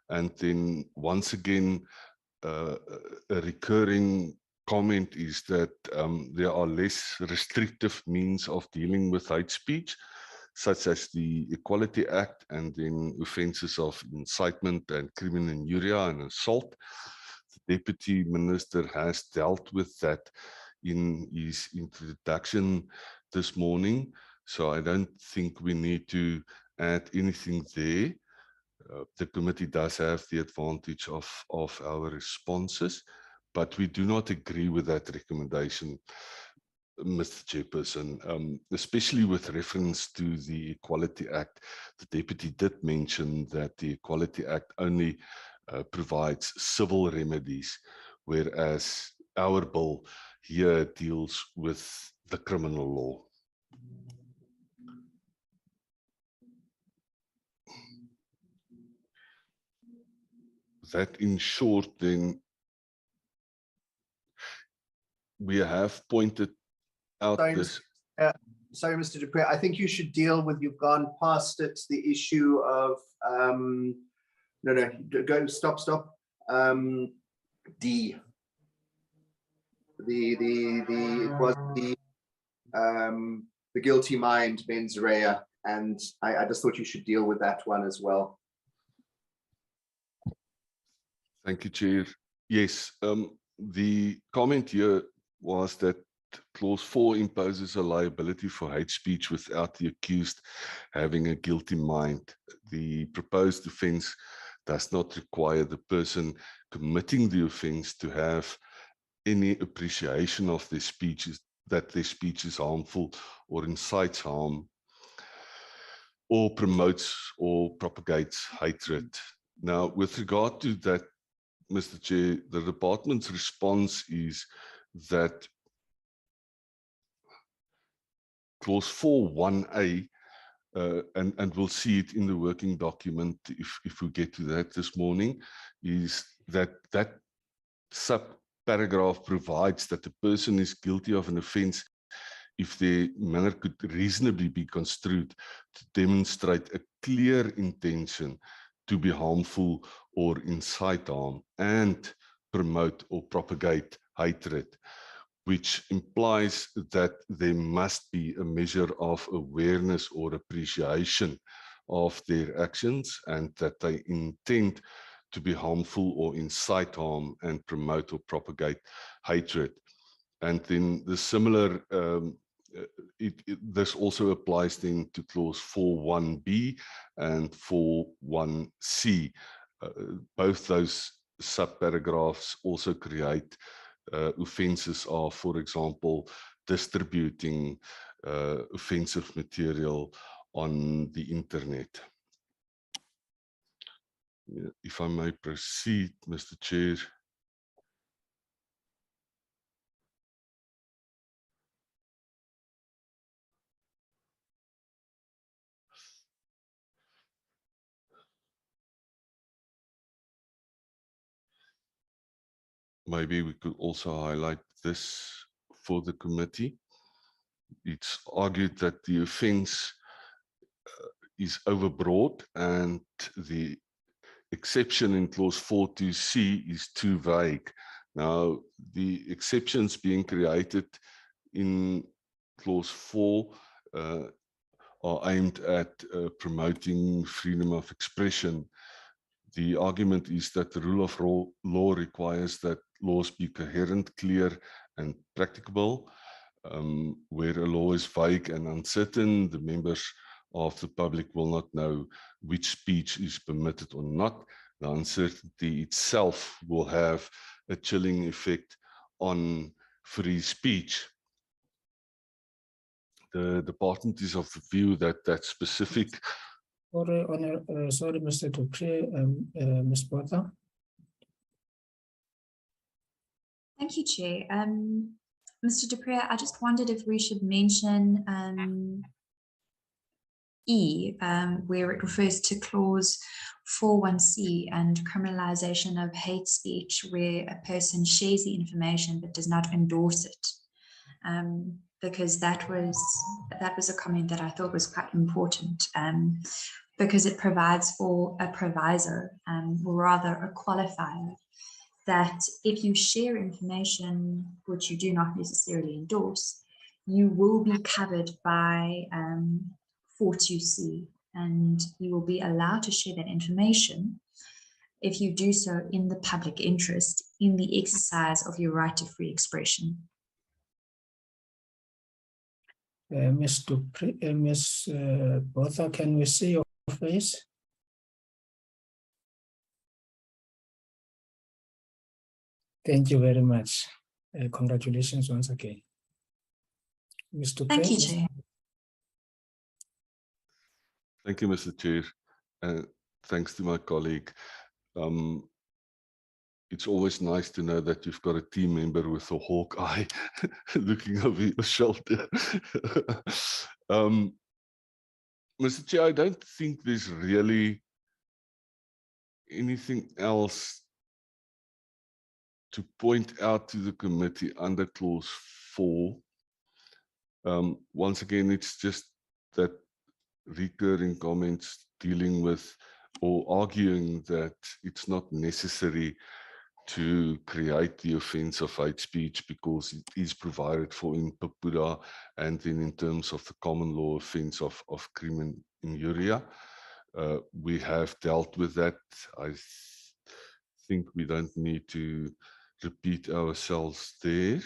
And then once again, a recurring comment is that there are less restrictive means of dealing with hate speech, such as the Equality Act, and then offences of incitement and criminal injuria and assault. The Deputy Minister has dealt with that in his introduction this morning, so I don't think we need to add anything there. The committee does have the advantage of our responses, but we do not agree with that recommendation, Mr. Chairperson, especially with reference to the Equality Act. The Deputy did mention that the Equality Act only provides civil remedies, whereas our bill here deals with the criminal law. That in short, then, we have pointed out this. Sorry, Mr. Dupree, I think you should deal with, you've gone past it, the issue of, stop. D. It was the guilty mind, mens rea, and I just thought you should deal with that one as well. Thank you, Chair. Yes, the comment here was that Clause 4 imposes a liability for hate speech without the accused having a guilty mind. The proposed offence does not require the person committing the offence to have any appreciation of their speech, that their speech is harmful or incites harm or promotes or propagates hatred. Now, with regard to that, Mr. Chair, the department's response is that Clause 4(1)(a), and we'll see it in the working document if we get to that this morning, is that subparagraph provides that the person is guilty of an offence if their manner could reasonably be construed to demonstrate a clear intention to be harmful or incite harm and promote or propagate hatred, which implies that there must be a measure of awareness or appreciation of their actions and that they intend to be harmful or incite harm and promote or propagate hatred. And then the similar, this also applies then to Clause 4(1)(b) and 4(1)(c). Both those subparagraphs also create offences of, for example, distributing offensive material on the internet. If I may proceed, Mr. Chair. Maybe we could also highlight this for the committee. It's argued that the offence is overbroad and the exception in Clause 4(2)(c) is too vague. Now, the exceptions being created in Clause 4 are aimed at promoting freedom of expression. The argument is that the rule of law requires that laws be coherent, clear, and practicable. Where a law is vague and uncertain, the members of the public will not know which speech is permitted or not, the uncertainty itself will have a chilling effect on free speech. The department is of the view that that specific. Sorry, Mr. Dupré, Ms. Botha. Thank you, Chair. Mr. Dupré, I just wondered if we should mention E, where it refers to clause 41C and criminalization of hate speech, where a person shares the information but does not endorse it. Because that was a comment that I thought was quite important, because it provides for a proviso, or rather a qualifier, that if you share information which you do not necessarily endorse, you will be covered by 42C, and you will be allowed to share that information if you do so in the public interest in the exercise of your right to free expression. Ms. Dupré, Ms. Botha, can we see your face? Thank you very much. Congratulations once again. Ms. Dupré. Thank you, Chair. Thank you, Mr. Chair. Thanks to my colleague. It's always nice to know that you've got a team member with a hawk eye looking over your shoulder. Mr. Chair, I don't think there's really anything else to point out to the committee under clause 4. Once again, it's just that recurring comments dealing with or arguing that it's not necessary to create the offence of hate speech because it is provided for in Papuda and then in terms of the common law offence of crimen injuria. We have dealt with that. I think we don't need to repeat ourselves there.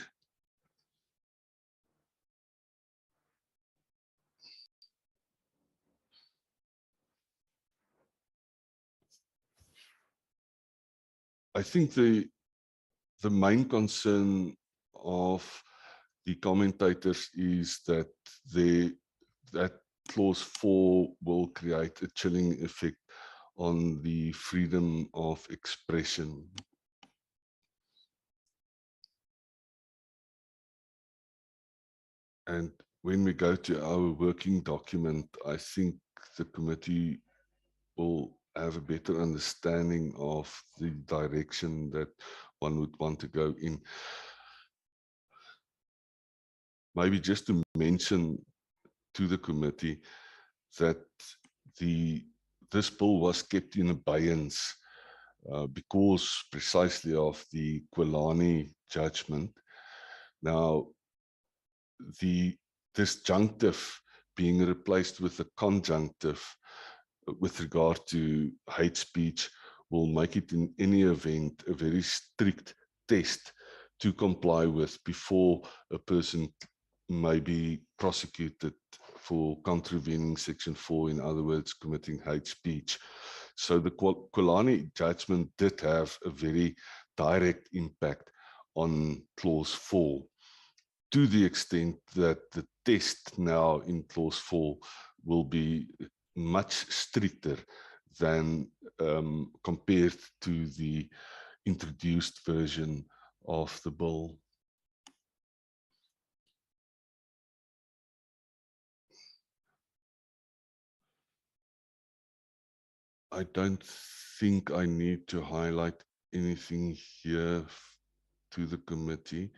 I think the main concern of the commentators is that that clause 4 will create a chilling effect on the freedom of expression. And when we go to our working document, I think the committee will have a better understanding of the direction that one would want to go in. Maybe just to mention to the committee that this bill was kept in abeyance because precisely of the Kwalani judgment. Now, the disjunctive being replaced with a conjunctive with regard to hate speech will make it in any event a very strict test to comply with before a person may be prosecuted for contravening section 4, in other words, committing hate speech. So the Kwalani judgment did have a very direct impact on clause 4, to the extent that the test now in clause 4 will be much stricter than compared to the introduced version of the bill. I don't think I need to highlight anything here to the committee.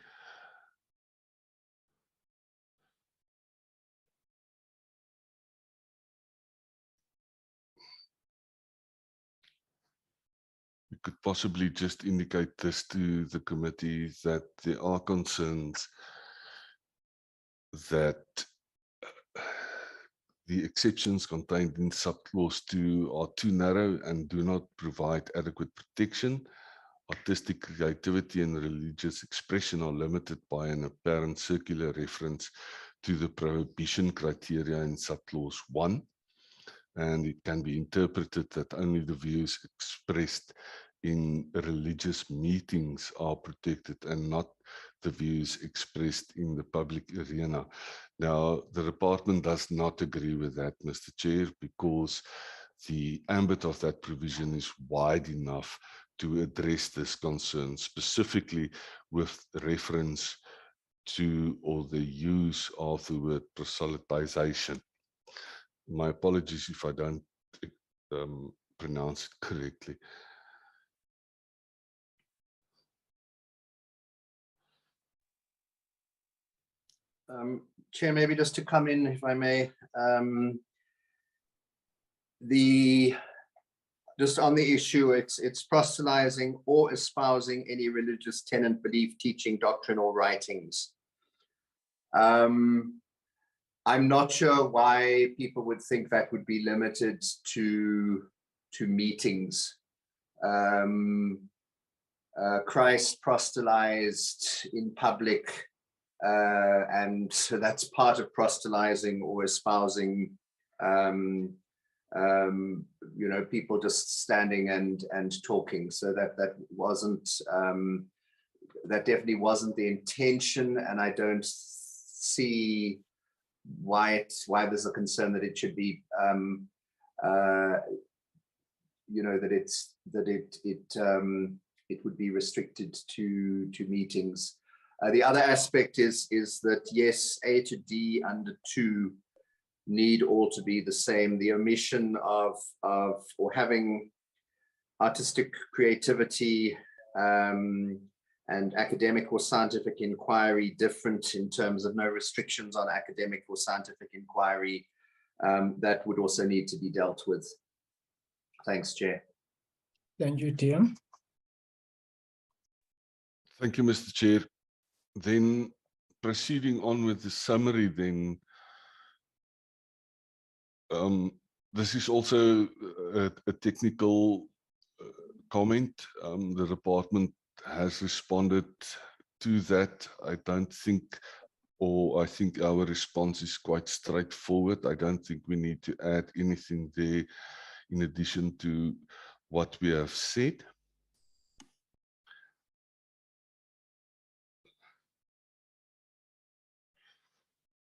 We could possibly just indicate this to the committee, that there are concerns that the exceptions contained in subclause 2 are too narrow and do not provide adequate protection. Artistic creativity and religious expression are limited by an apparent circular reference to the prohibition criteria in subclause 1. and it can be interpreted that only the views expressed in religious meetings are protected and not the views expressed in the public arena. Now, the department does not agree with that, Mr. Chair, because the ambit of that provision is wide enough to address this concern, specifically with reference to or the use of the word proselytization. My apologies if I don't pronounce it correctly. Chair, maybe just to come in, if I may, just on the issue, it's proselytizing or espousing any religious tenet, belief, teaching, doctrine, or writings. I'm not sure why people would think that would be limited to meetings. Christ proselytized in public, and so that's part of proselytizing or espousing. You know, people just standing and talking. So that wasn't, that definitely wasn't the intention, and I don't see why there's a concern that it should be, you know, that it would be restricted to meetings. The other aspect is that yes, A to D under 2 need all to be the same. The omission of or having artistic creativity and academic or scientific inquiry different in terms of no restrictions on academic or scientific inquiry, that would also need to be dealt with. Thanks, Chair. Thank you, Tim. Thank you, Mr. Chair. Then proceeding on with the summary, then this is also a technical comment. The department has responded to that. I don't think, or I think our response is quite straightforward. I don't think we need to add anything there in addition to what we have said.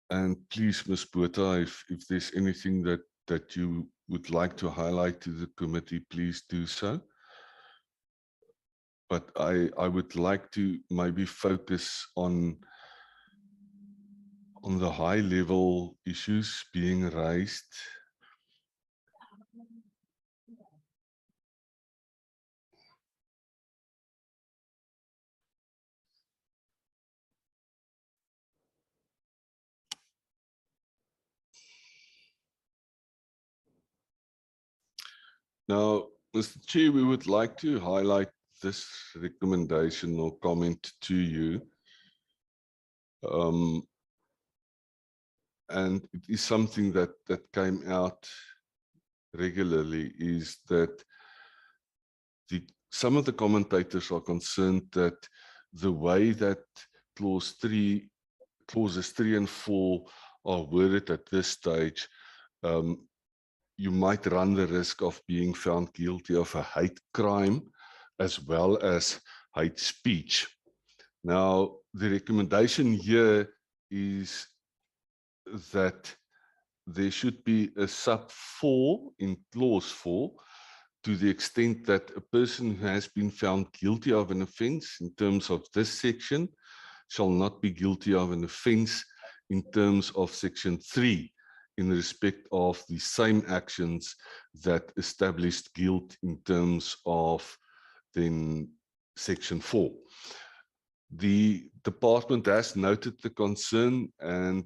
And please, Ms. Botha, if there's anything that you would like to highlight to the committee, please do so. But I would like to maybe focus on the high level issues being raised. Now, Mr. Chair, we would like to highlight this recommendation or comment to you. And it is something that came out regularly, is that some of the commentators are concerned that the way that clauses 3 and 4 are worded at this stage, you might run the risk of being found guilty of a hate crime as well as hate speech. Now, the recommendation here is that there should be a sub 4 in clause 4 to the extent that a person who has been found guilty of an offense in terms of this section shall not be guilty of an offense in terms of section 3 in respect of the same actions that established guilt in terms of then section 4. The department has noted the concern, and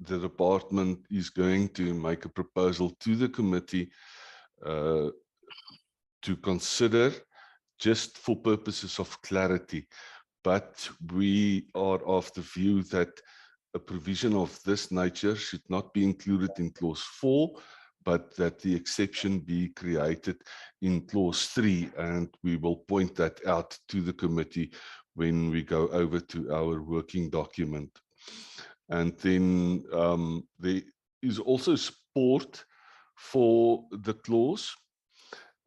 the department is going to make a proposal to the committee to consider, just for purposes of clarity. But we are of the view that a provision of this nature should not be included in clause 4, but that the exception be created in clause 3, and we will point that out to the committee when we go over to our working document. And then there is also support for the clause.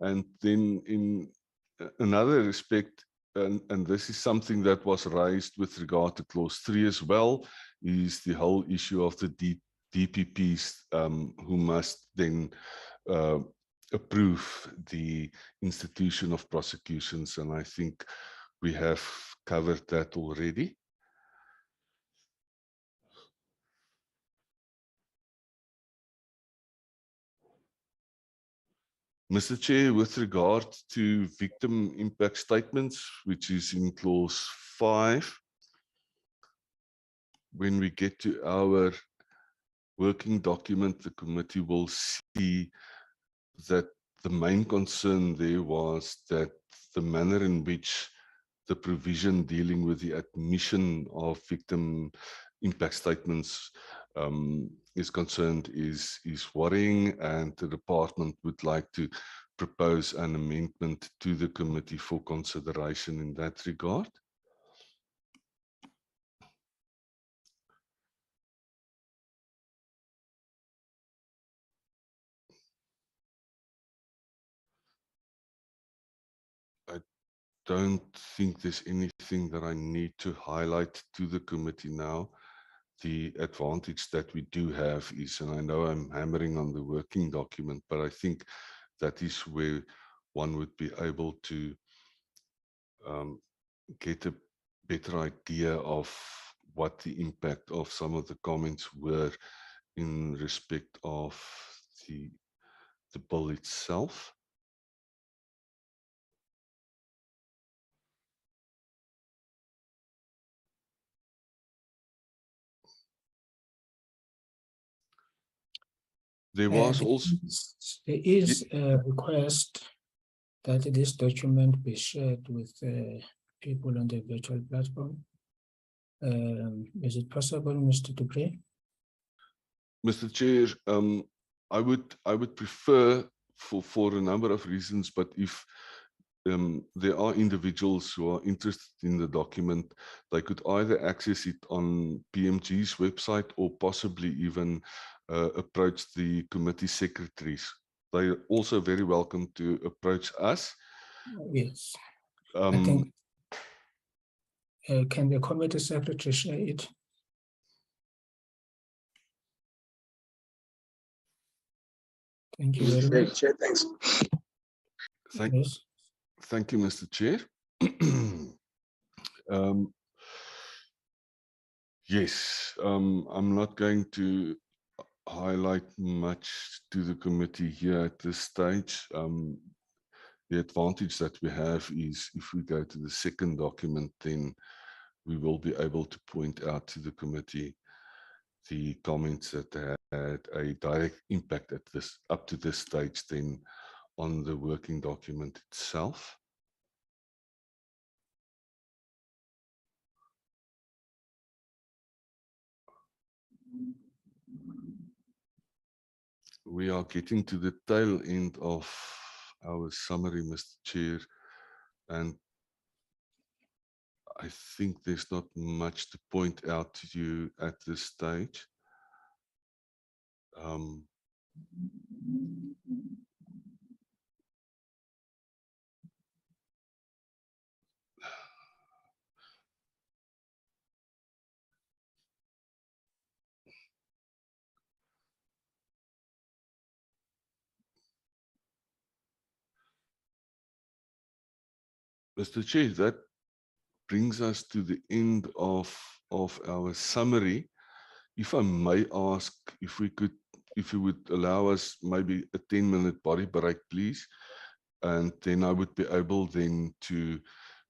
And then in another respect, and this is something that was raised with regard to clause 3 as well, is the whole issue of the DPPs who must then approve the institution of prosecutions. And I think we have covered that already. Mr. Chair, with regard to victim impact statements, which is in clause 5, when we get to our working document, the committee will see that the main concern there was that the manner in which the provision dealing with the admission of victim impact statements is concerned is worrying, and the department would like to propose an amendment to the committee for consideration in that regard. I don't think there's anything that I need to highlight to the committee now. The advantage that we do have is, and I know I'm hammering on the working document, but I think that is where one would be able to get a better idea of what the impact of some of the comments were in respect of the bill itself. There was also there is a request that this document be shared with people on the virtual platform. Is it possible, Mr. Dupree? Mr. Chair, I would prefer for a number of reasons, but if there are individuals who are interested in the document, they could either access it on PMG's website or possibly even approach the committee secretaries. They are also very welcome to approach us. Yes. I think, can the committee secretary share it? Thank you very much. Chair, thanks. Thank you, Mr. Chair. Yes, I'm not going to highlight much to the committee here at this stage. The advantage that we have is if we go to the second document, then we will be able to point out to the committee the comments that had a direct impact at this up to this stage then on the working document itself. We are getting to the tail end of our summary, Mr. Chair, and I think there's not much to point out to you at this stage. Mr. Chair, that brings us to the end of our summary. If I may ask, if you would allow us maybe a 10-minute body break, please, and then I would be able then to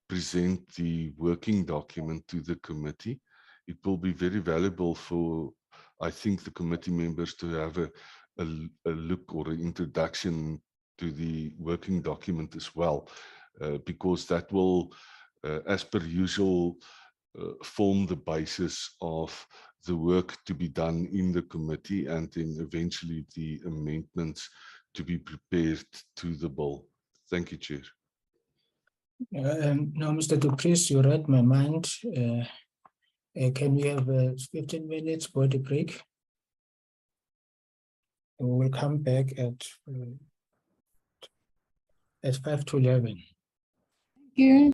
present the working document to the committee. It will be very valuable for, I think, the committee members to have a look or an introduction to the working document as well, because that will, as per usual, form the basis of the work to be done in the committee and then eventually the amendments to be prepared to the bill. Thank you, Chair. No, Mr. Dupree, you read my mind. Can we have a 15 minutes body break? We will come back at 5 to 11. Thank you.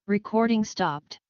Recording stopped.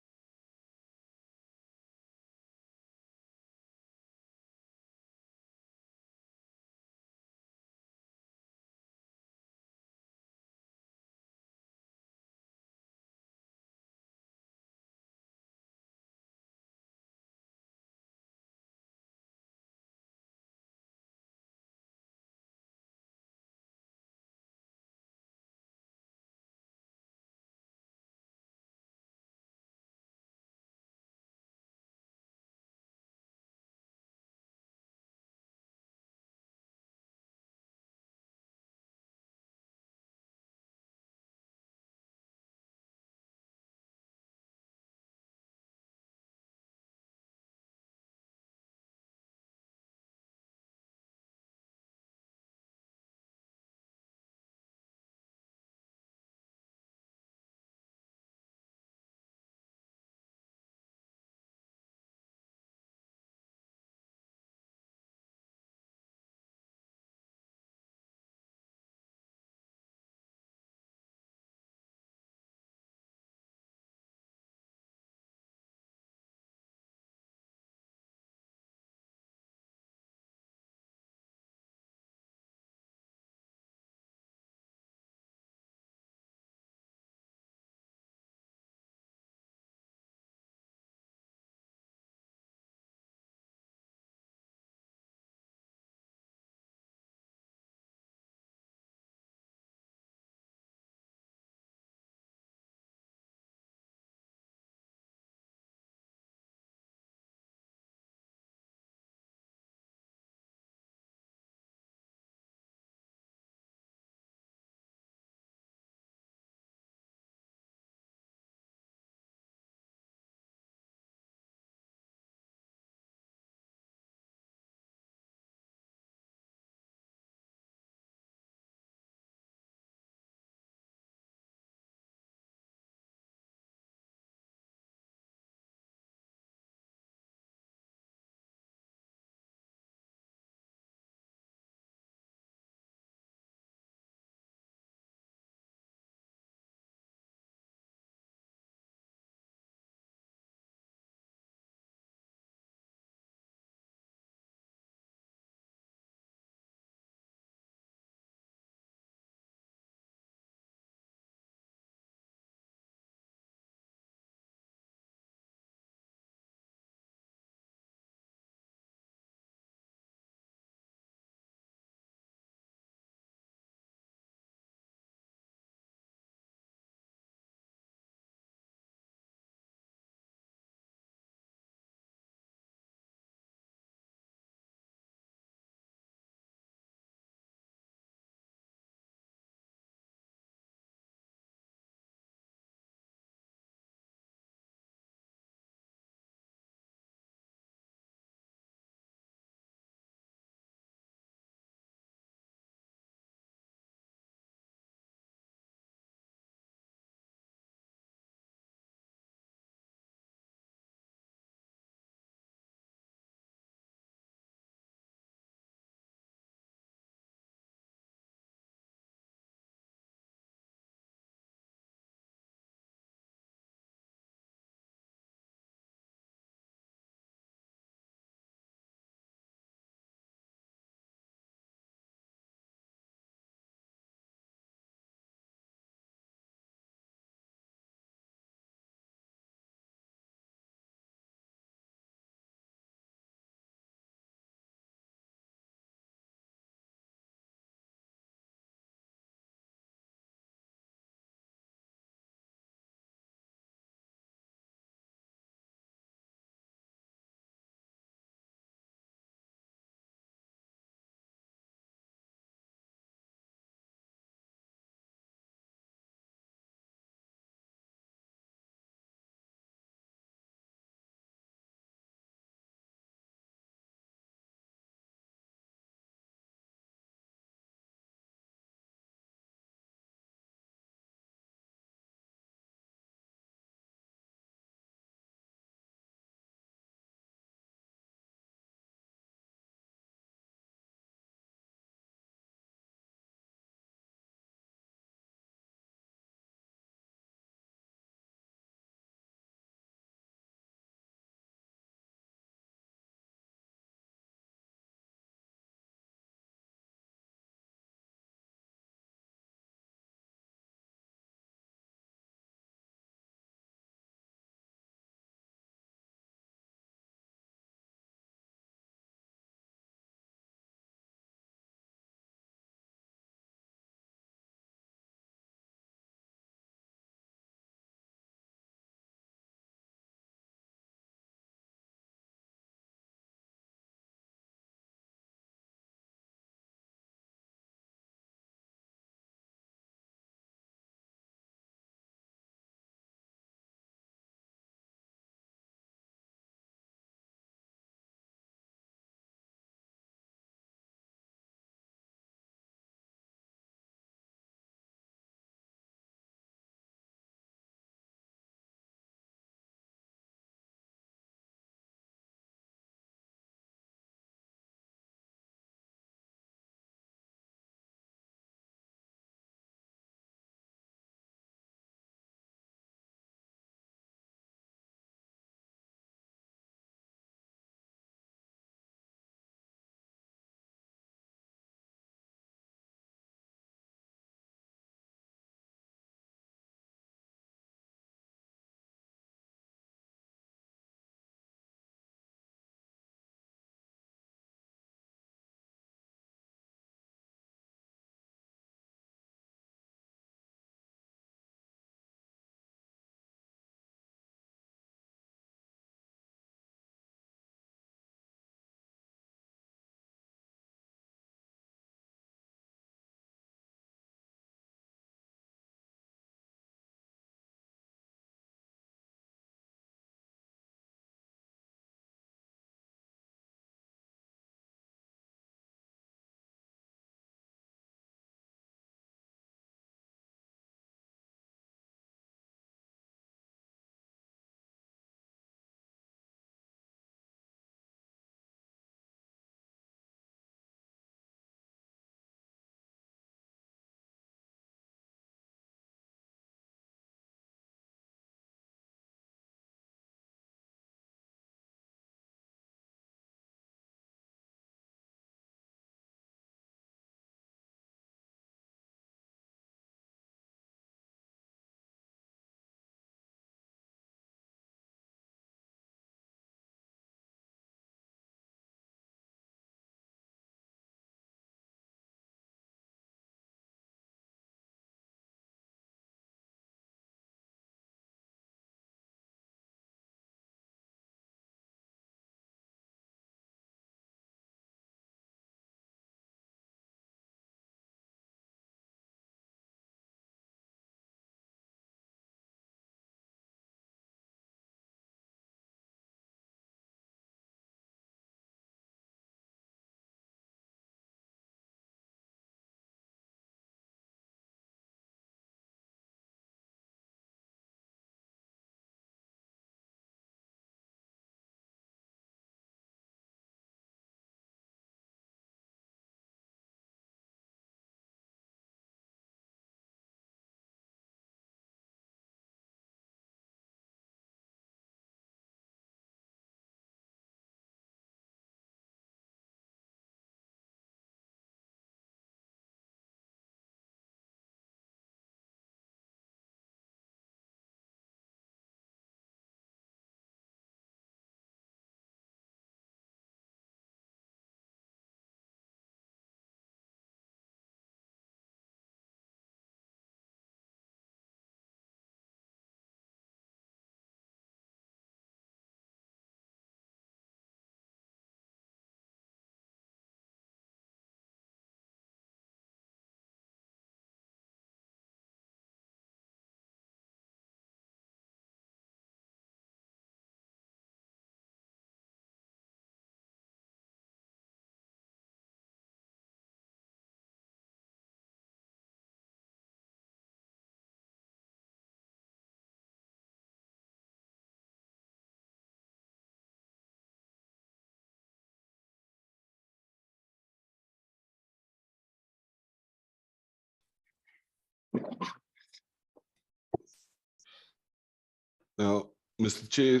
Now, Mr. Chair,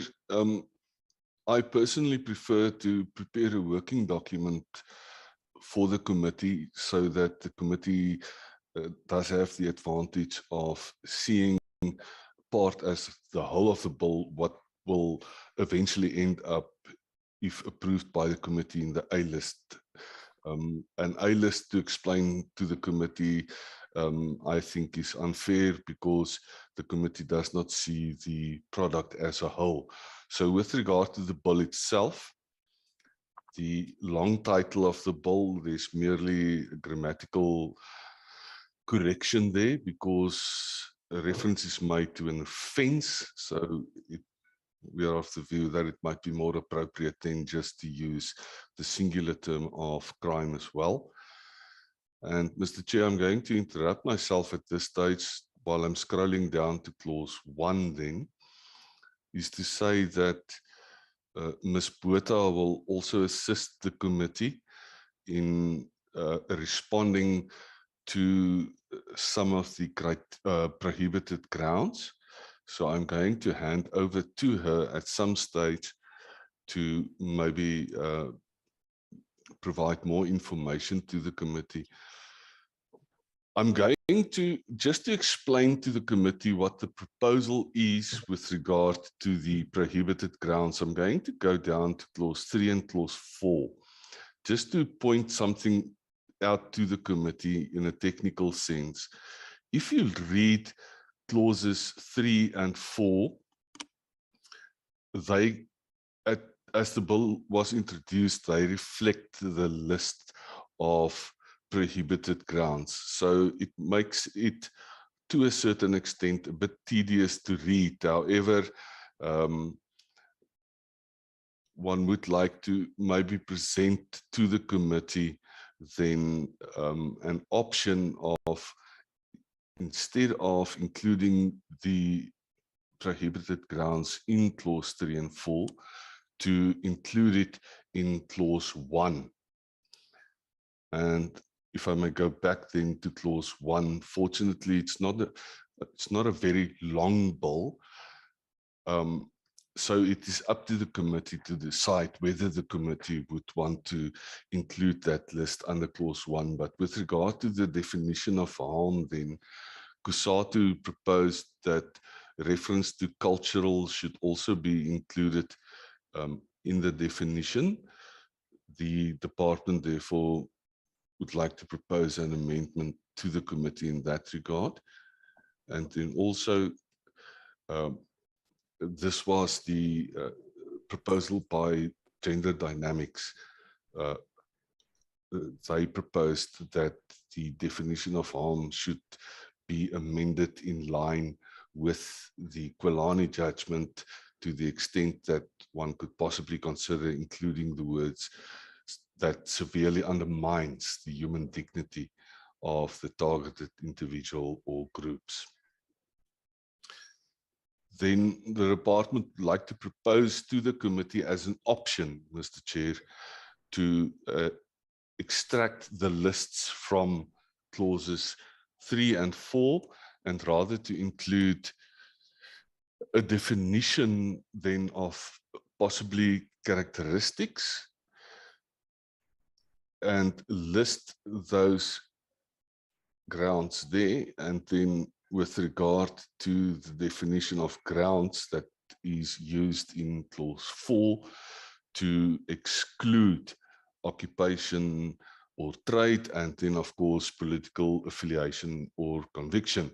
I personally prefer to prepare a working document for the committee so that the committee does have the advantage of seeing part as the whole of the bill, what will eventually end up, if approved by the committee, in the A-list. An A-list, to explain to the committee, I think is unfair because the committee does not see the product as a whole. So with regard to the bill itself, the long title of the bill, there's merely a grammatical correction there because a reference is made to an offense. So we are of the view that it might be more appropriate than just to use the singular term of crime as well. And Mr. Chair, I'm going to interrupt myself at this stage while I'm scrolling down to clause 1 then, is to say that Ms. Botha will also assist the committee in responding to some of the prohibited grounds. So I'm going to hand over to her at some stage to maybe provide more information to the committee. I'm going to just to explain to the committee what the proposal is with regard to the prohibited grounds. I'm going to go down to clause 3 and clause 4, just to point something out to the committee in a technical sense. If you read clauses 3 and 4, they, as the bill was introduced, they reflect the list of prohibited grounds. So it makes it, to a certain extent, a bit tedious to read. However, one would like to maybe present to the committee then an option of, instead of including the prohibited grounds in clause 3 and 4, to include it in clause 1. And if I may go back then to clause 1, fortunately, it's not a very long bill. So it is up to the committee to decide whether the committee would want to include that list under clause 1. But with regard to the definition of harm, then Kusatu proposed that reference to cultural should also be included in the definition. The department, therefore, would like to propose an amendment to the committee in that regard. And then also, this was the proposal by Gender Dynamics. They proposed that the definition of harm should be amended in line with the Kwalani judgment, to the extent that one could possibly consider including the words that severely undermines the human dignity of the targeted individual or groups. Then the department would like to propose to the committee as an option, Mr. Chair, to extract the lists from clauses 3 and 4, and rather to include a definition then of possibly characteristics, and list those grounds there. And then with regard to the definition of grounds that is used in clause 4, to exclude occupation or trade, and then of course political affiliation or conviction.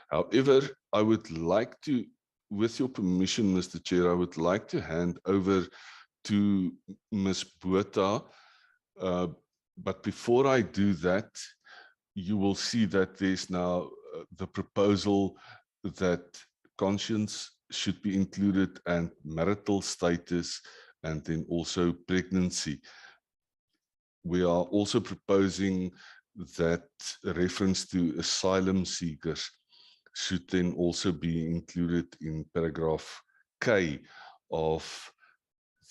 However, I would like to, with your permission, Mr. Chair, I would like to hand over to Ms. Botha. But before I do that, you will see that there's now the proposal that conscience should be included, and marital status, and then also pregnancy. We are also proposing that reference to asylum seekers should then also be included in paragraph K of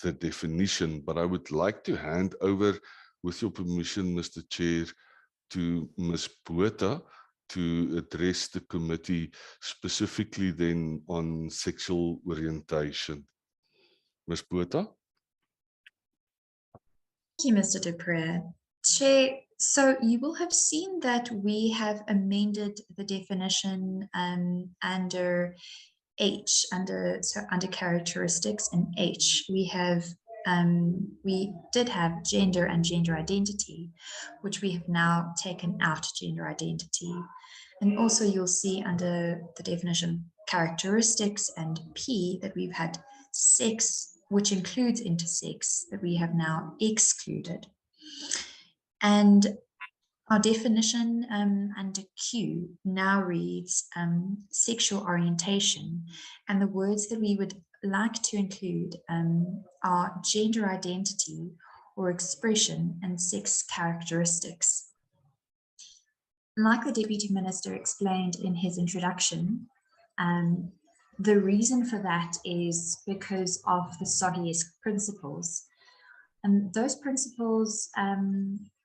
the definition. But I would like to hand over, with your permission, Mr. Chair, to Ms. Botha to address the committee specifically then on sexual orientation. Ms. Botha? Thank you, Mr. Dupré. Chair, so you will have seen that we have amended the definition under H, under characteristics in H. We did have gender and gender identity, which we have now taken out gender identity. And also you'll see under the definition characteristics and P that we've had sex, which includes intersex, that we have now excluded. And our definition under Q now reads sexual orientation, and the words that we would like to include are gender identity or expression and sex characteristics. Like the Deputy Minister explained in his introduction, the reason for that is because of the SOGI-esque principles. And those principles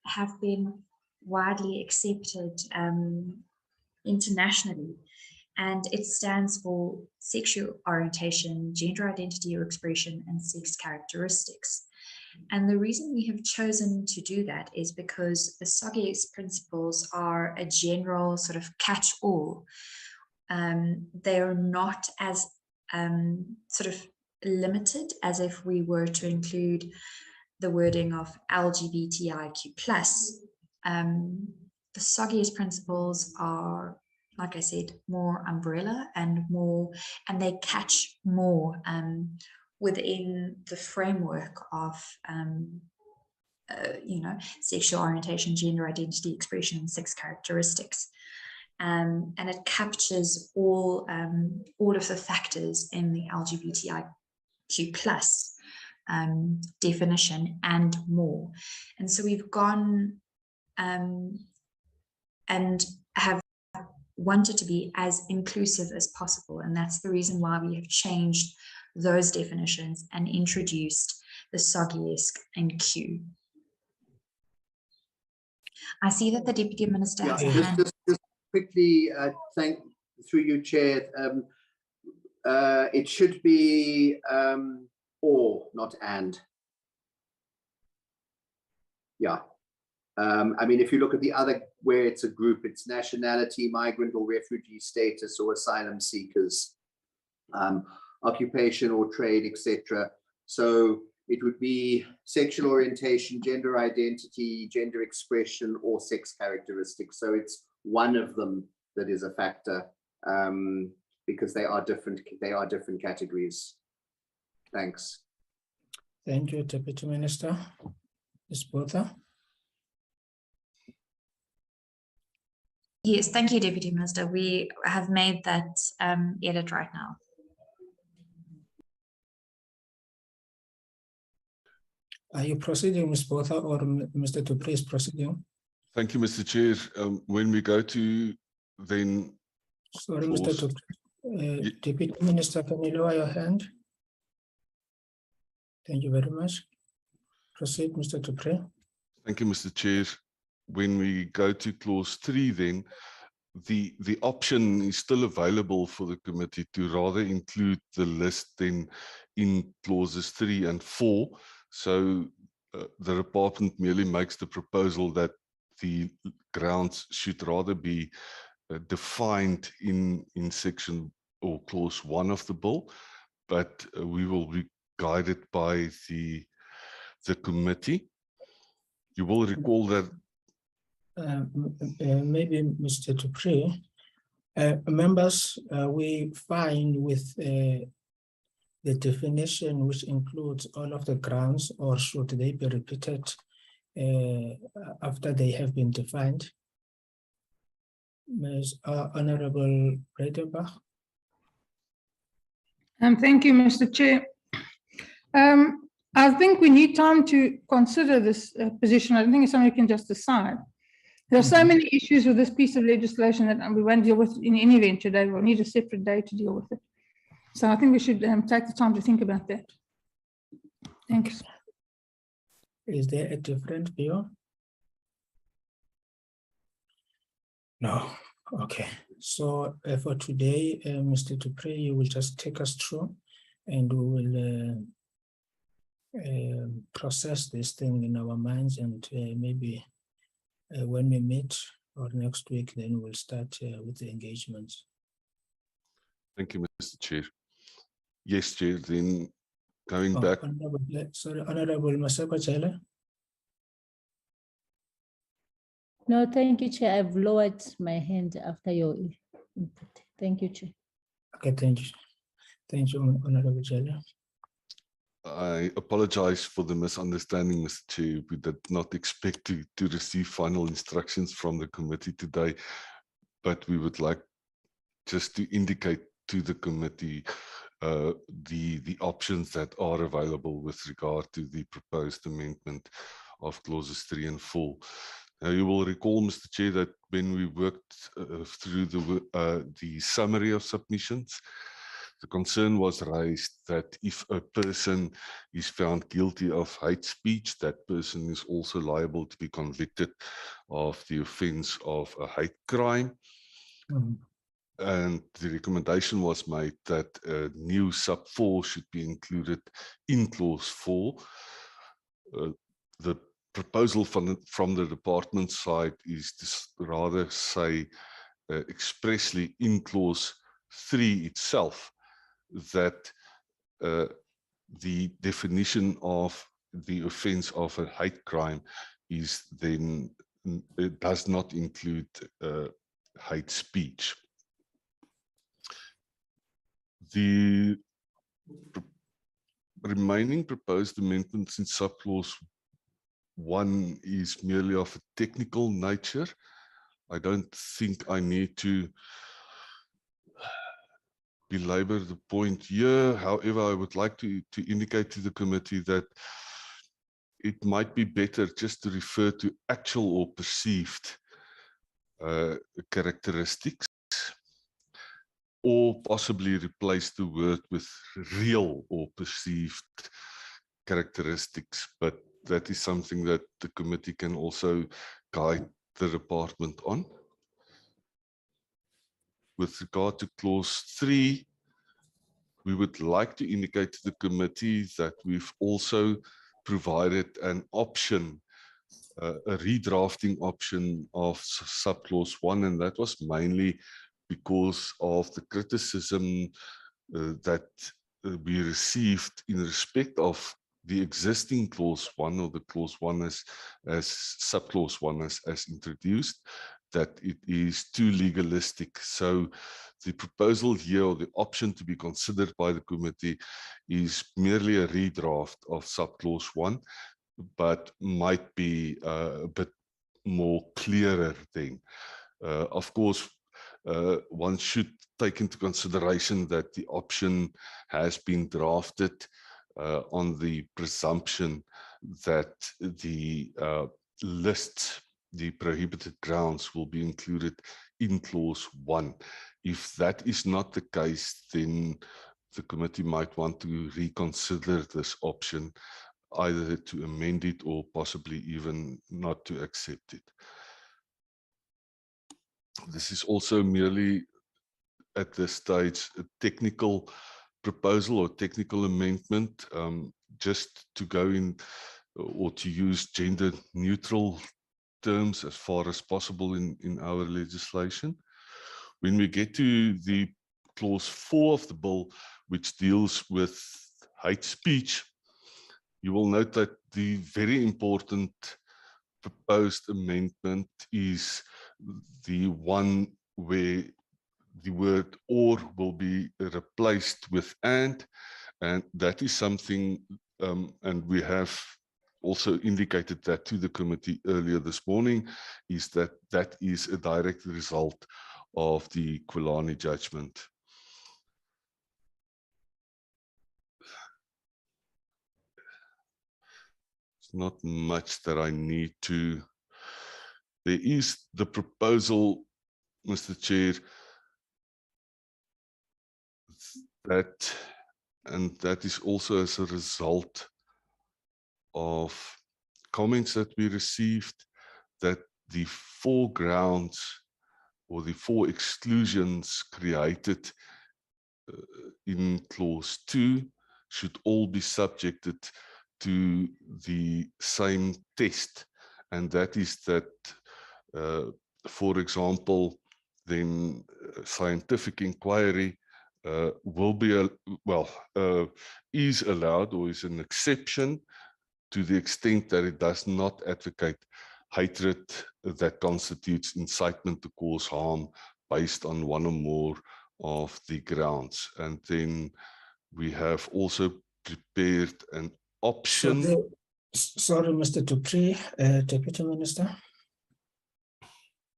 have been widely accepted internationally, and it stands for sexual orientation, gender identity or expression, and sex characteristics. And the reason we have chosen to do that is because the SOGI-esque principles are a general sort of catch-all. They are not as sort of limited as if we were to include the wording of LGBTIQ+. The SOGI-esque principles are, like I said, more umbrella and they catch more within the framework of sexual orientation, gender identity, expression, and sex characteristics. And it captures all of the factors in the LGBTIQ+ definition and more. And so we've gone and have wanted to be as inclusive as possible. And that's the reason why we have changed those definitions and introduced the SOGI-esque and Q. I see that the Deputy Minister has a hand. Just quickly, through you, Chair, it should be or, not and. Yeah. I mean, if you look at the other, where it's a group, it's nationality, migrant or refugee status, or asylum seekers, occupation or trade, etc. So it would be sexual orientation, gender identity, gender expression, or sex characteristics. So it's one of them that is a factor, because they are different categories. Thanks. Thank you, Deputy Minister. Ms. Botha. Yes, thank you, Deputy Minister. We have made that edit right now. Are you proceeding, Ms. Botha, or Mr. Dupré is proceeding? Thank you, Mr. Chair. When we go to then... Sorry, Mr. Dupré. Deputy Minister, can you lower your hand? Thank you very much. Proceed, Mr. Dupré. Thank you, Mr. Chair. When we go to clause 3, then the option is still available for the committee to rather include the list then in clauses 3 and 4. So the department merely makes the proposal that the grounds should rather be defined in section or clause 1 of the bill, but we will be guided by the committee. You will recall that maybe Mr. Dupré, members, we find with the definition which includes all of the grounds, or should they be repeated after they have been defined? Ms. Honorable Breitenbach. Thank you, Mr. Chair. I think we need time to consider this position. I don't think it's something we can just decide. There are so many issues with this piece of legislation that we won't deal with in any event today. We'll need a separate day to deal with it. So I think we should take the time to think about that. Thanks. Is there a different view? No. Okay, so for today, Mr. Dupree, you will just take us through and we will process this thing in our minds, and maybe when we meet or next week, then we'll start with the engagements. Thank you, Mr. Chair. Yes, Chair, then going back. Honorable Maseko Chele. No, thank you, Chair. I've lowered my hand after your input. Thank you, Chair. Okay, thank you. Thank you, Honorable Chele. I apologize for the misunderstanding, Mr. Chair. We did not expect to receive final instructions from the committee today, but we would like just to indicate to the committee the options that are available with regard to the proposed amendment of clauses 3 and 4. Now, you will recall, Mr. Chair, that when we worked through the summary of submissions, the concern was raised that if a person is found guilty of hate speech, that person is also liable to be convicted of the offence of a hate crime. And the recommendation was made that a new sub 4 should be included in clause 4. The proposal from the department side is to rather say expressly in clause 3 itself that the definition of the offence of a hate crime is then, it does not include hate speech. The remaining proposed amendments in subclause 1 is merely of a technical nature. I don't think I need to belabor the point here. However, I would like to indicate to the committee that it might be better just to refer to actual or perceived characteristics, or possibly replace the word with real or perceived characteristics. But that is something that the committee can also guide the department on. With regard to clause 3, we would like to indicate to the committee that we've also provided an option, a redrafting option of subclause 1, and that was mainly because of the criticism that we received in respect of the existing clause 1, or the clause 1 as subclause 1 as introduced, that it is too legalistic. So the proposal here, or the option to be considered by the committee, is merely a redraft of subclause 1, but might be a bit more clearer then. Of course, one should take into consideration that the option has been drafted on the presumption that the list, the prohibited grounds, will be included in clause 1. If that is not the case, then the committee might want to reconsider this option, either to amend it or possibly even not to accept it. This is also merely at this stage a technical proposal or technical amendment, just to go in or to use gender neutral terms as far as possible in our legislation. When we get to the clause 4 of the bill, which deals with hate speech, you will note that the very important proposed amendment is the one where the word or will be replaced with and that is something, and we have also indicated that to the committee earlier this morning, is that is a direct result of the Kwalani judgment. It's not much that I need to. There is the proposal, Mr. Chair, that is also as a result of comments that we received, that the 4 grounds or the 4 exclusions created in clause 2 should all be subjected to the same test, and that is that, for example, then scientific inquiry will be is allowed, or is an exception, to the extent that it does not advocate hatred that constitutes incitement to cause harm based on one or more of the grounds. And then we have also prepared an option. Sorry, Mr. Dupree, Deputy Minister.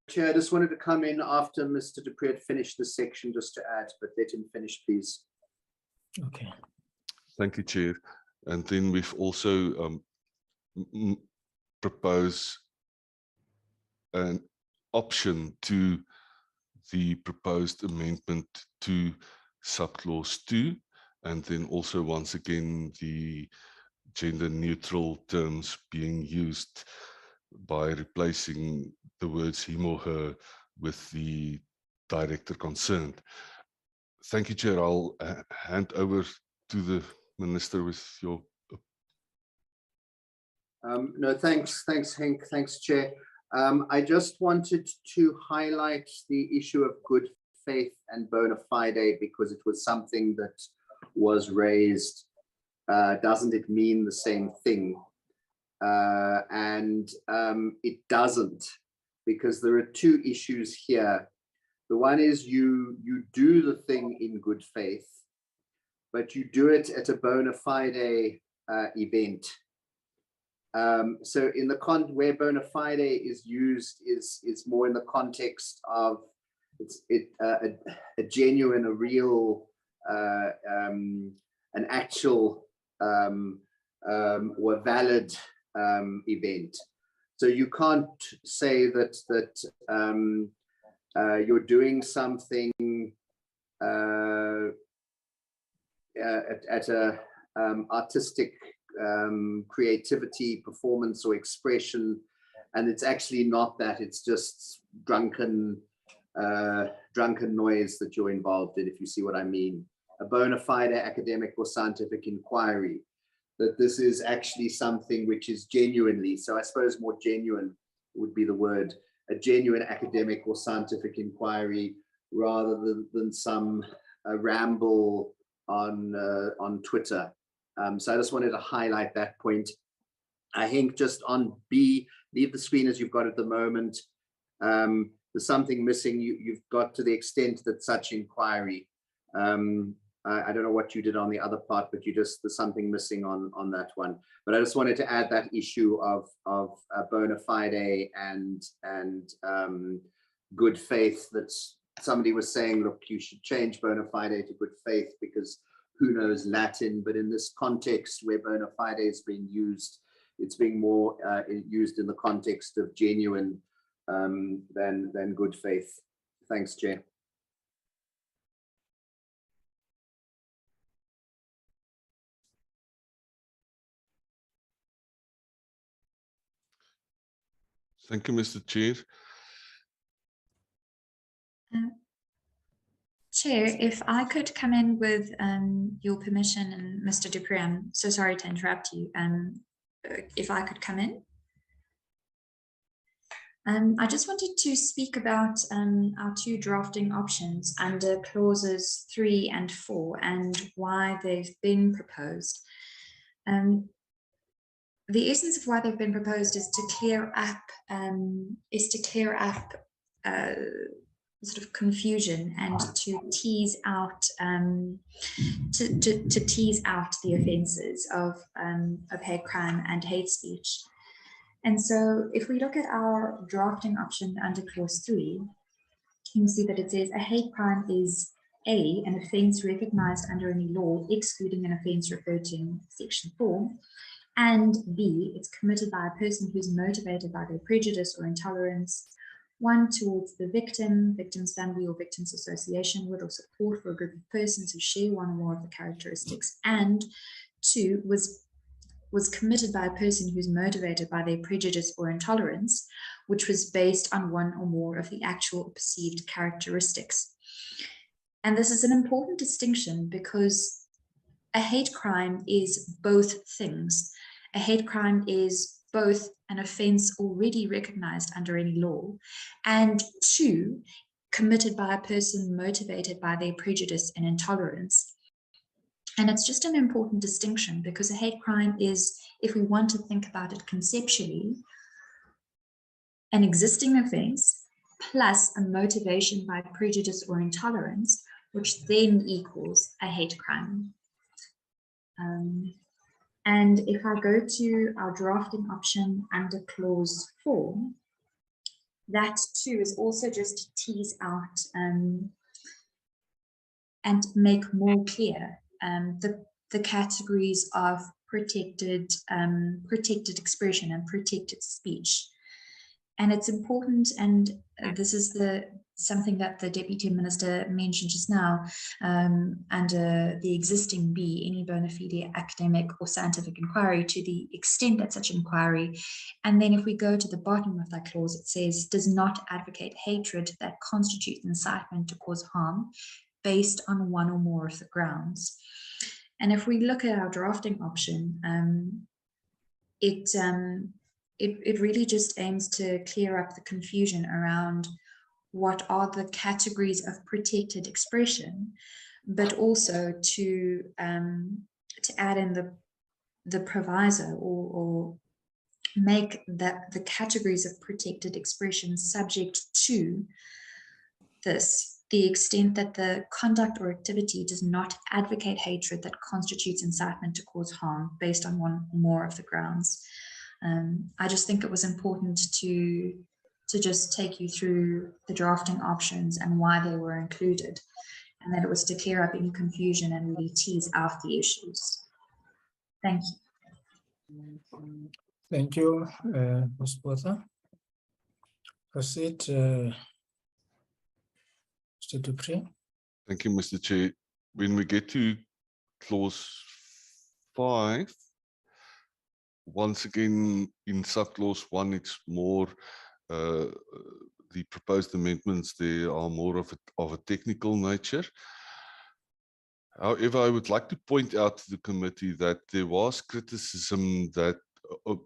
Chair, I just wanted to come in after Mr. Dupree had finished this section just to add, but let him finish, please. Okay. Thank you, Chair. And then we've also proposed an option to the proposed amendment to subclause 2, and then also once again the gender neutral terms being used by replacing the words him or her with the director concerned. Thank you, Chair. I'll hand over to the Minister with your. No, thanks, Henk, thanks, Chair. I just wanted to highlight the issue of good faith and bona fide, because it was something that was raised. Doesn't it mean the same thing? And it doesn't, because there are 2 issues here. The one is you do the thing in good faith, but you do it at a bona fide event. So in the where bona fide is used is more in the context of a genuine, a real, an actual or valid event. So you can't say that you're doing something at a artistic creativity, performance, or expression, and it's actually not that. It's just drunken noise that you're involved in, if you see what I mean. A bona fide academic or scientific inquiry, that this is actually something which is genuinely, so I suppose more genuine would be the word, a genuine academic or scientific inquiry, rather than some ramble on Twitter. So I just wanted to highlight that point. I think just on B, leave the screen as you've got at the moment. There's something missing. You've got to the extent that such inquiry. I don't know what you did on the other part, but there's something missing on that one. But I just wanted to add that issue of bona fide and good faith. That somebody was saying, look, you should change bona fide to good faith because who knows Latin, but in this context where bona fide is being used, it's being more used in the context of genuine than good faith. Thanks, Chair. Thank you, Mr. Chair. Chair, if I could come in with your permission, and Mr. Dupree, I'm so sorry to interrupt you. If I could come in. I just wanted to speak about our 2 drafting options under clauses 3 and 4 and why they've been proposed. The essence of why they've been proposed is to clear up sort of confusion and to tease out tease out the offences of hate crime and hate speech. And so if we look at our drafting option under clause 3, you can see that it says a hate crime is A, an offence recognised under any law excluding an offence referred to in section 4, and B, it's committed by a person who's motivated by their prejudice or intolerance, 1, towards the victim, victim's family, or victim's association with or support for a group of persons who share one or more of the characteristics, and 2, was was committed by a person who's motivated by their prejudice or intolerance, which was based on one or more of the actual perceived characteristics. And this is an important distinction because a hate crime is both things. A hate crime is both an offense already recognized under any law, and two, committed by a person motivated by their prejudice and intolerance. And it's just an important distinction because a hate crime is, if we want to think about it conceptually, an existing offense plus a motivation by prejudice or intolerance, which then equals a hate crime. And if I go to our drafting option under clause 4, that too is also just to tease out and make more clear the categories of protected expression and protected speech. And it's important, and this is something that the Deputy Minister mentioned just now, under the existing B, any bona fide academic or scientific inquiry, to the extent that such inquiry. And then if we go to the bottom of that clause, it says, does not advocate hatred that constitutes incitement to cause harm based on one or more of the grounds. And if we look at our drafting option, it really just aims to clear up the confusion around what are the categories of protected expression, but also to add in the proviso or make that the categories of protected expression subject to this, the extent that the conduct or activity does not advocate hatred that constitutes incitement to cause harm based on one or more of the grounds. I just think it was important to just take you through the drafting options and why they were included, and that it was to clear up any confusion and really tease out the issues. Thank you. Thank you, Ms. Botha. Proceed, Mr. Dupree. Thank you, Mr. Chair. When we get to clause 5, once again, in subclause 1, it's more the proposed amendments, they are more of a technical nature. However, I would like to point out to the committee that there was criticism that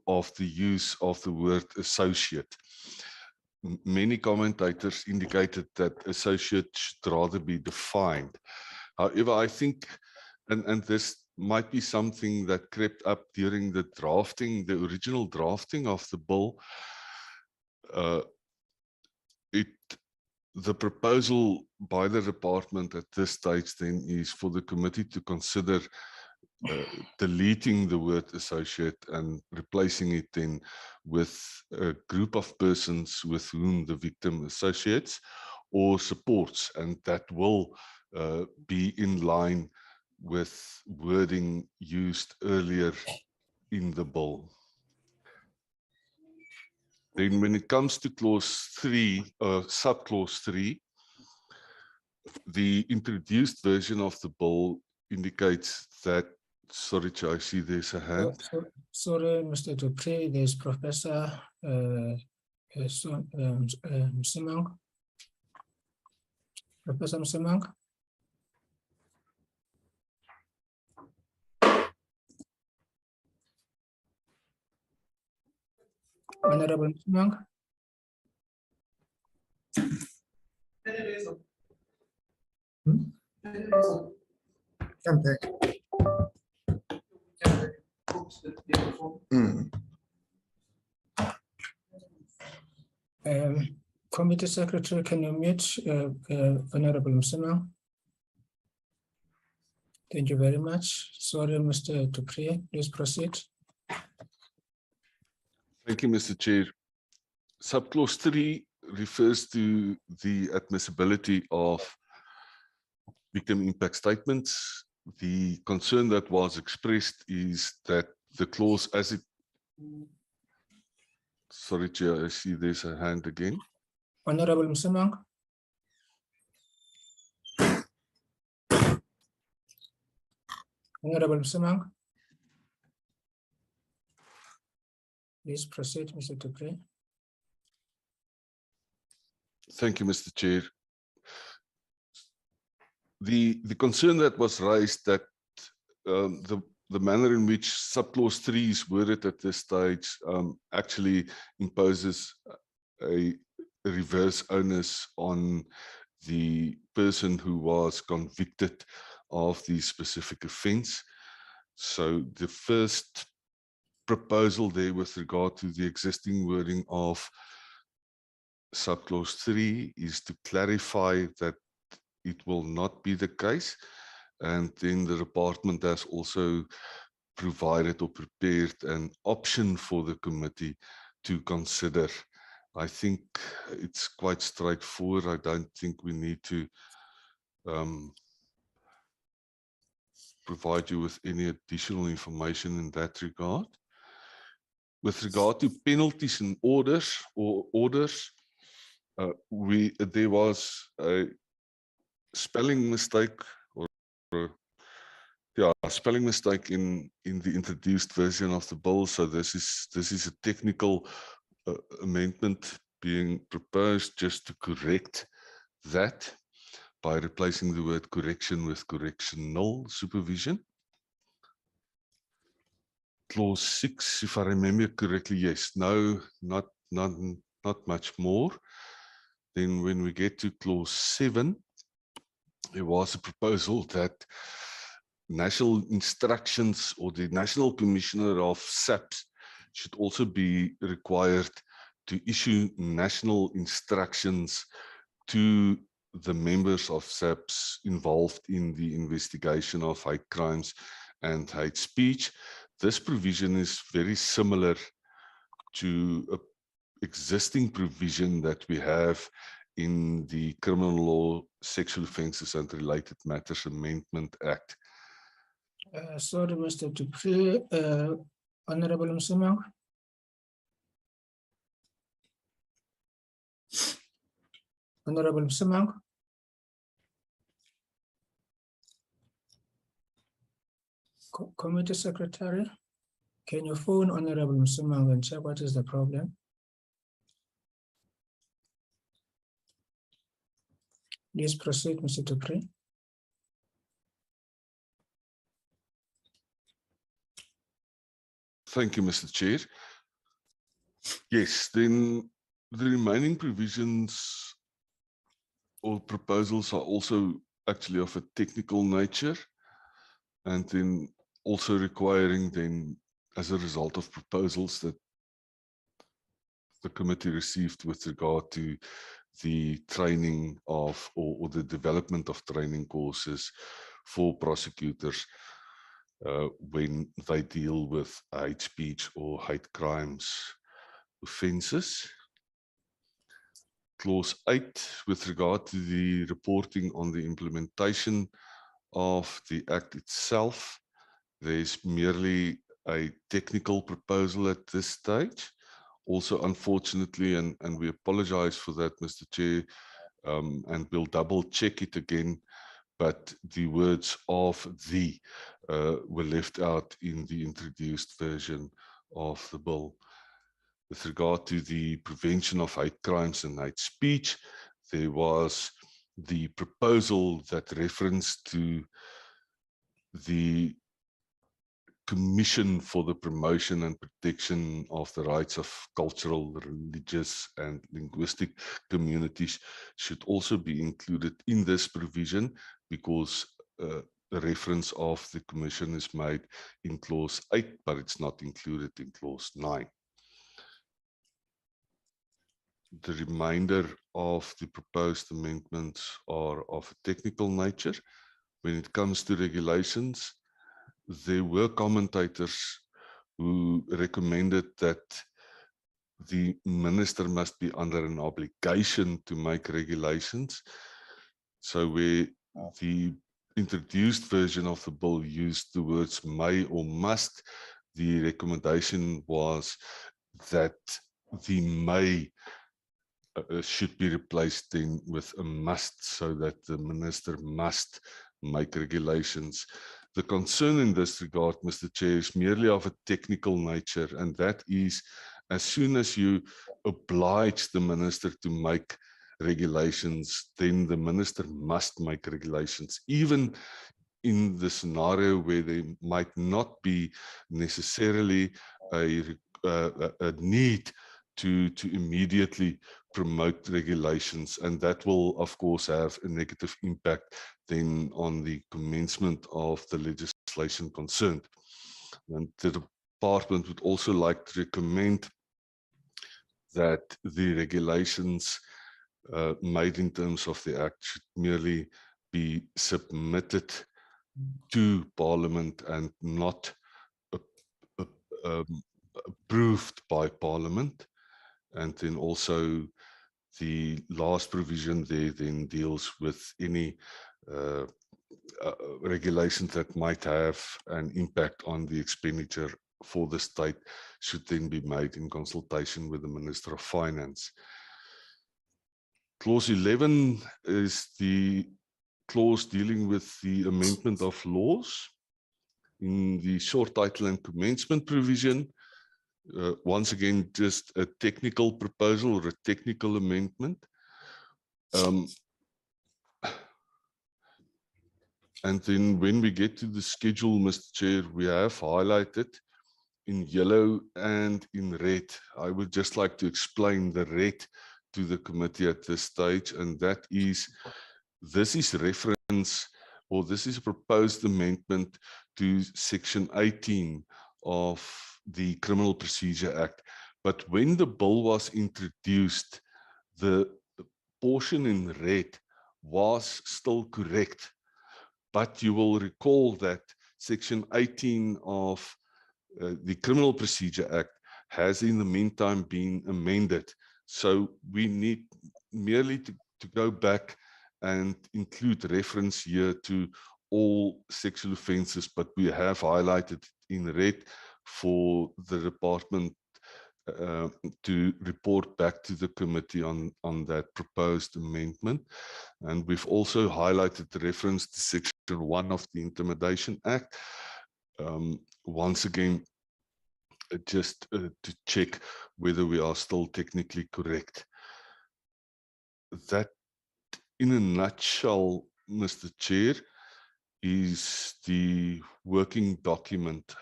of the use of the word associate. Many commentators indicated that associate should rather be defined. However, I think, and this might be something that crept up during the drafting, the original drafting of the bill. The proposal by the department at this stage then is for the committee to consider deleting the word associate and replacing it then with a group of persons with whom the victim associates or supports, and that will be in line with wording used earlier in the bill. Then when it comes to clause 3, subclause 3, the introduced version of the bill indicates that, sorry, I see there's a hand. Sorry, Mr. Dupree, there's Professor Msimang. Professor Msimang. Honorable Msimang. Committee Secretary, can you mute Honorable Msimang? Thank you very much. Sorry, Mr. Dupree, please proceed. Thank you, Mr. Chair. Subclause 3 refers to the admissibility of victim impact statements. The concern that was expressed is that the clause as it... Sorry, Chair, I see there's a hand again. Honorable Msimang. Honorable Msimang. Please proceed, Mr. Dupree. Thank you, Mr. Chair. The concern that was raised that the manner in which subclause 3 is worded at this stage actually imposes a reverse onus on the person who was convicted of the specific offence. So the first proposal there with regard to the existing wording of subclause 3 is to clarify that it will not be the case. And then the department has also provided or prepared an option for the committee to consider. I think it's quite straightforward. I don't think we need to provide you with any additional information in that regard. With regard to penalties and orders, there was a spelling mistake spelling mistake in the introduced version of the bill. So this is a technical amendment being proposed just to correct that by replacing the word correction with correctional supervision. Clause 6, if I remember correctly, yes, no, not much more. Then when we get to clause 7, there was a proposal that national instructions or the National Commissioner of SAPS should also be required to issue national instructions to the members of SAPS involved in the investigation of hate crimes and hate speech. This provision is very similar to an existing provision that we have in the Criminal Law Sexual Offences and Related Matters Amendment Act. Sorry, Mr. Dupree. Honorable Msimang. Honorable Msimang. Committee Secretary, can you phone Honorable Msimang and check what is the problem? Please proceed, Mr. Dupree. Thank you, Mr. Chair. Yes, then the remaining provisions or proposals are also actually of a technical nature, and then also requiring then, as a result of proposals that the committee received with regard to the training of or the development of training courses for prosecutors when they deal with hate speech or hate crimes offences. Clause 8, with regard to the reporting on the implementation of the Act itself, there's merely a technical proposal at this stage. Also, unfortunately, and we apologize for that, Mr. Chair, and we'll double check it again, but the words of the were left out in the introduced version of the bill. With regard to the prevention of hate crimes and hate speech, there was the proposal that referenced to the Commission for the Promotion and Protection of the Rights of Cultural, Religious and Linguistic Communities should also be included in this provision, because the reference of the Commission is made in clause 8, but it's not included in clause 9. The remainder of the proposed amendments are of a technical nature. When it comes to regulations, there were commentators who recommended that the minister must be under an obligation to make regulations. So where the introduced version of the bill used the words may or must, the recommendation was that the may should be replaced then with a must, so that the minister must make regulations. The concern in this regard, Mr. Chair, is merely of a technical nature, and that is as soon as you oblige the minister to make regulations, then the minister must make regulations, even in the scenario where there might not be necessarily a need to immediately promote regulations, and that will of course have a negative impact then on the commencement of the legislation concerned. And the department would also like to recommend that the regulations made in terms of the Act should merely be submitted to Parliament and not approved by Parliament. And then also the last provision there then deals with any regulations that might have an impact on the expenditure for the state should then be made in consultation with the Minister of Finance. Clause 11 is the clause dealing with the amendment of laws. In the short title and commencement provision, once again, just a technical proposal or a technical amendment. And then when we get to the schedule, Mr. Chair, we have highlighted in yellow and in red. I would just like to explain the red to the committee at this stage, and that is, this is reference, or this is a proposed amendment to Section 18 of the Criminal Procedure Act. But when the bill was introduced, the portion in red was still correct. But you will recall that Section 18 of the Criminal Procedure Act has in the meantime been amended. So we need merely to go back and include reference here to all sexual offences, but we have highlighted in red for the department to report back to the committee on that proposed amendment. And we've also highlighted the reference to Section 1 of the Intimidation Act. Once again, just to check whether we are still technically correct. That, in a nutshell, Mr. Chair, is the working document.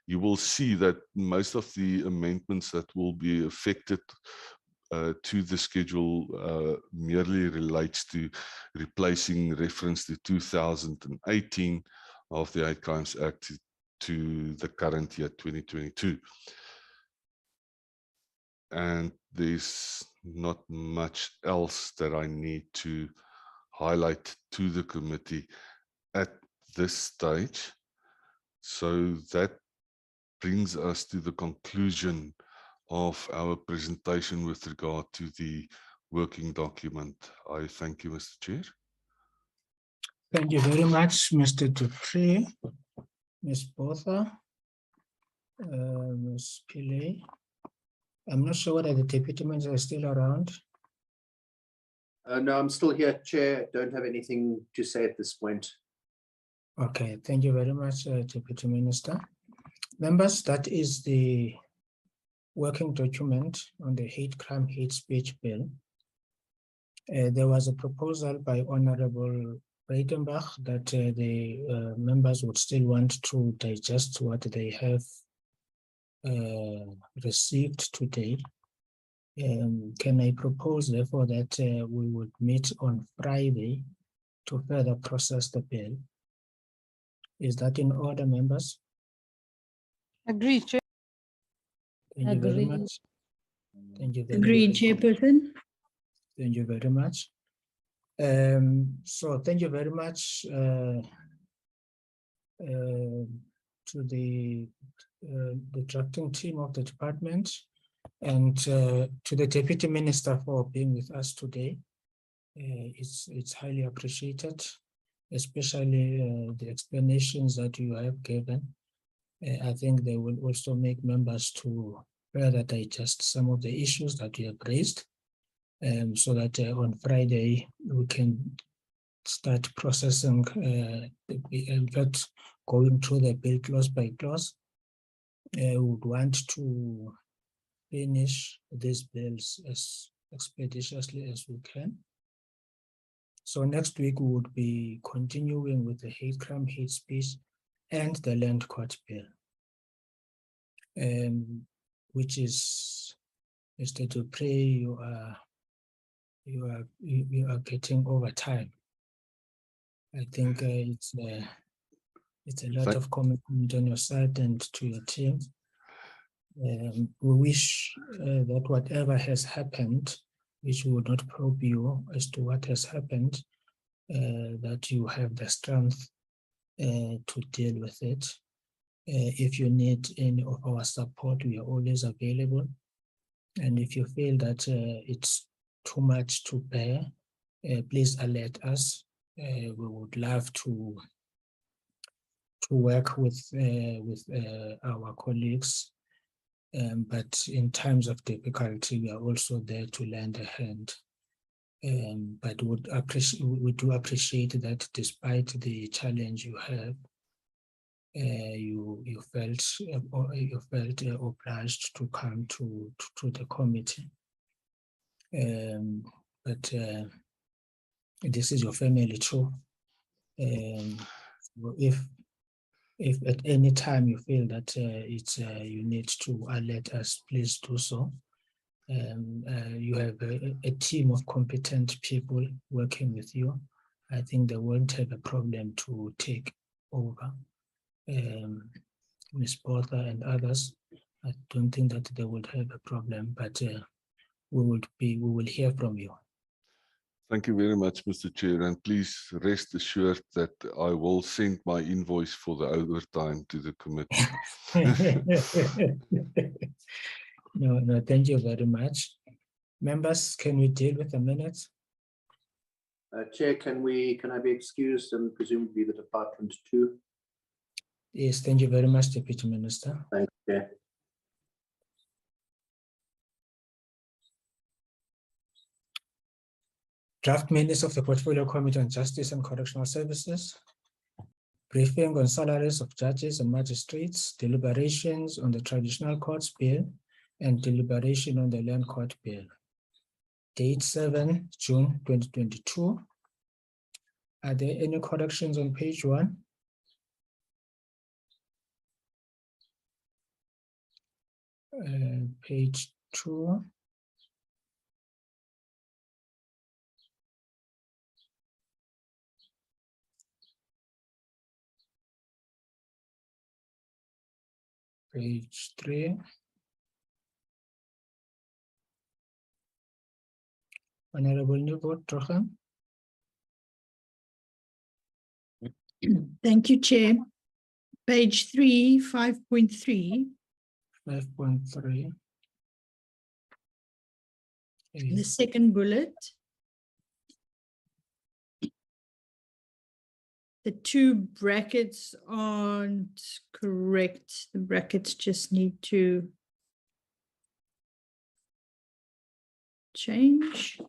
You will see that most of the amendments that will be affected to the schedule merely relates to replacing reference to 2018 of the Hate Crimes Act to the current year 2022. And there's not much else that I need to highlight to the committee at this stage. So that brings us to the conclusion of our presentation with regard to the working document. I thank you, Mr. Chair. Thank you very much, Mr. Dupree, Ms. Botha, Ms. Pillay. I'm not sure whether the deputy minister is still around. No, I'm still here, Chair. Don't have anything to say at this point. Okay, thank you very much, Deputy Minister. Members, that is the working document on the hate crime, hate speech bill. There was a proposal by Honorable Breitenbach that the members would still want to digest what they have received today. Can I propose, therefore, that we would meet on Friday to further process the bill? Is that in order, members? Agree, Chair. Thank you very Agree. much. Thank you very Agreed, much. Chairperson. Thank you very much. So thank you very much to the drafting team of the department, and to the Deputy Minister for being with us today. It's highly appreciated, especially the explanations that you have given. I think they will also make members to further digest some of the issues that you have raised, so that on Friday we can start processing, in fact, going through the bill clause by clause. We would want to finish these bills as expeditiously as we can. So next week we would be continuing with the hate crime, hate speech, and the land court bill, which is Mr. Dupre, you are getting over time. I think it's a lot of commitment on your side and to your team. We wish that whatever has happened, which we would not probe you as to what has happened, that you have the strength to deal with it. If you need any of our support, we are always available. And if you feel that it's too much to bear, please alert us. We would love to work with our colleagues, but in times of difficulty, we are also there to lend a hand. But we do appreciate that despite the challenge you have, you felt obliged to come to the committee. But this is your family too. So if at any time you feel that you need to alert us, please do so. You have a team of competent people working with you. I think they won't have a problem to take over. Ms. Porter and others, I don't think that they would have a problem, but we will hear from you. Thank you very much, Mr. Chair, and please rest assured that I will send my invoice for the overtime to the committee. No, thank you very much. Members, can we deal with the minutes? Chair, can I be excused and presumably the department too? Yes, thank you very much, Deputy Minister. Thank you, Chair. Draft minutes of the Portfolio Committee on Justice and Correctional Services. Briefing on salaries of judges and magistrates, deliberations on the Traditional Courts Bill, and deliberation on the Land Court Bill. Date 7 June 2022. Are there any corrections on page 1? Page 2. Page 3. Honorable Newport Trochen. Thank you, Chair. Page 3, 5.3. 5.3. The second bullet. The two brackets aren't correct. The brackets just need to change.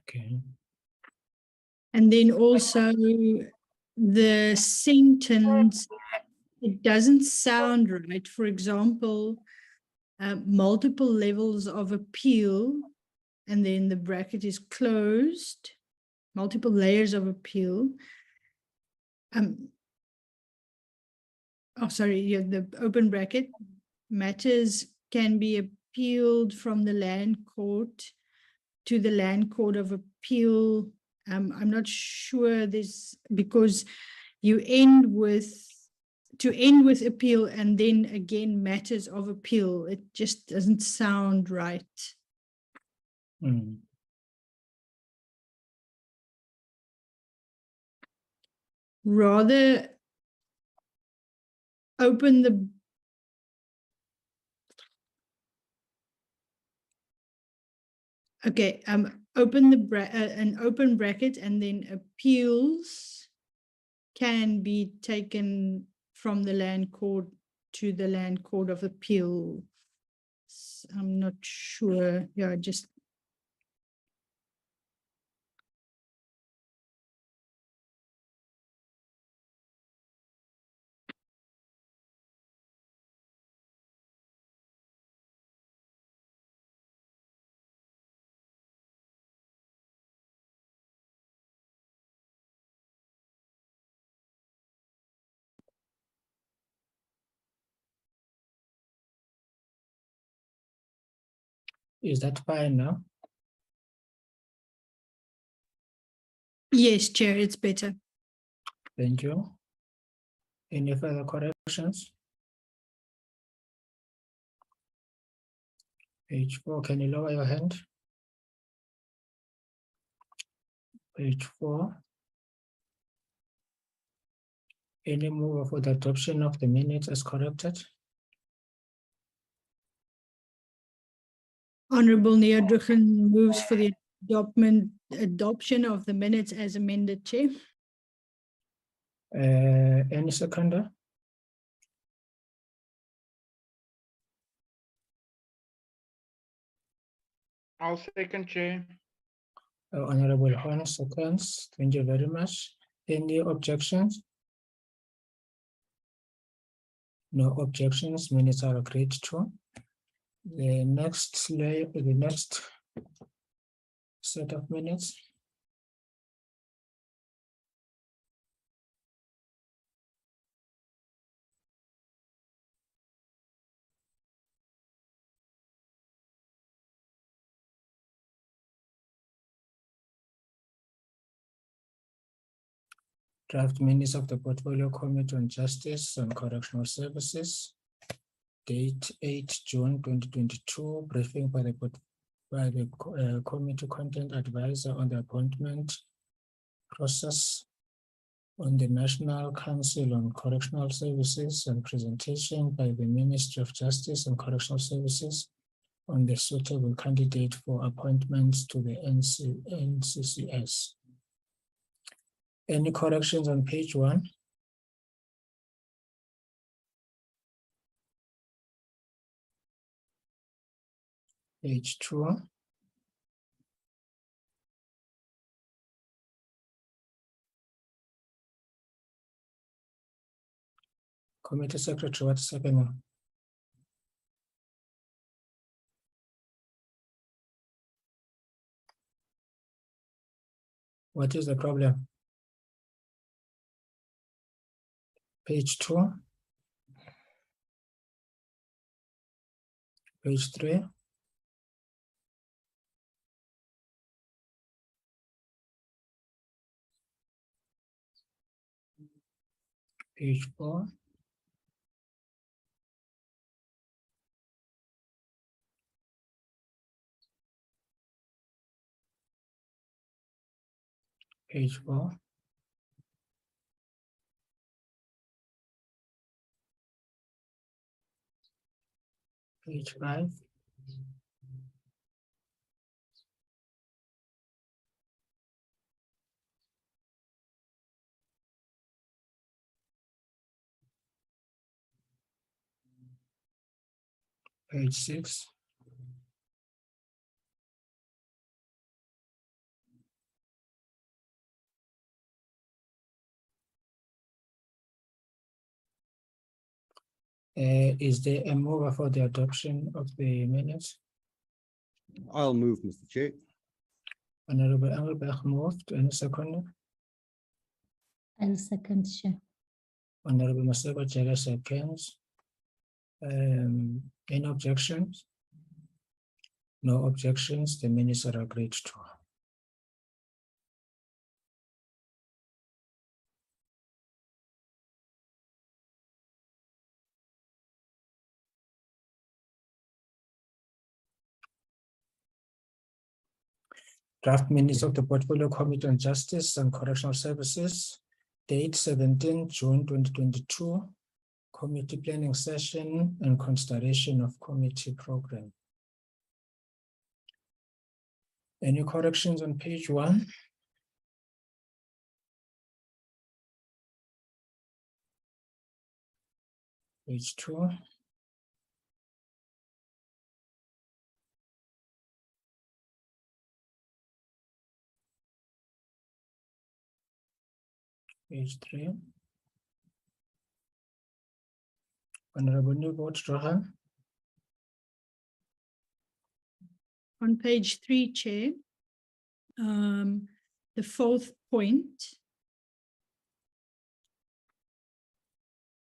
Okay. And then also the sentence, it doesn't sound right. For example, multiple levels of appeal, and then the bracket is closed, multiple layers of appeal. The open bracket, matters can be appealed from the land court to the Land Court of Appeal. I'm not sure this, because you end with appeal and then again matters of appeal. It just doesn't sound right. Rather open the open an open bracket, and then appeals can be taken from the Land Court to the Land Court of Appeal. I'm not sure. Yeah, just Is that fine now? Yes, Chair, it's better. Thank you. Any further corrections? Page 4, can you lower your hand? Page 4. Any mover for the adoption of the minutes as corrected? Honorable Neerdrugen moves for the adoption of the minutes as amended, Chair. Any seconder? I'll second, Chair. Honorable Horn seconds. Thank you very much. Any objections? No objections. Minutes are agreed to. The next set of minutes. Draft minutes of the Portfolio Committee on Justice and Correctional Services. Date 8 June 2022. Briefing by the Committee Content Advisor on the appointment process on the National Council on Correctional Services, and presentation by the Ministry of Justice and Correctional Services on the suitable candidate for appointments to the NCCS. Any corrections on page 1? Page 2. Committee Secretary, what's happening? What is the problem? Page 2. Page 3. Page 4. Page 4. Page 5. Page 6. Is there a mover for the adoption of the minutes? I'll move, Mr. Chair. Honorable Engelberg moved. Any second? I'll second, Chair. Honorable Masego Jega seconds. Any objections? No objections. The minutes are agreed to. Draft minutes of the Portfolio Committee on Justice and Correctional Services, date 17 June 2022, committee planning session and consideration of committee program. Any corrections on page 1? Page 2. Page 3. Honorable Newbold Rohan. On page 3, Chair, the fourth point,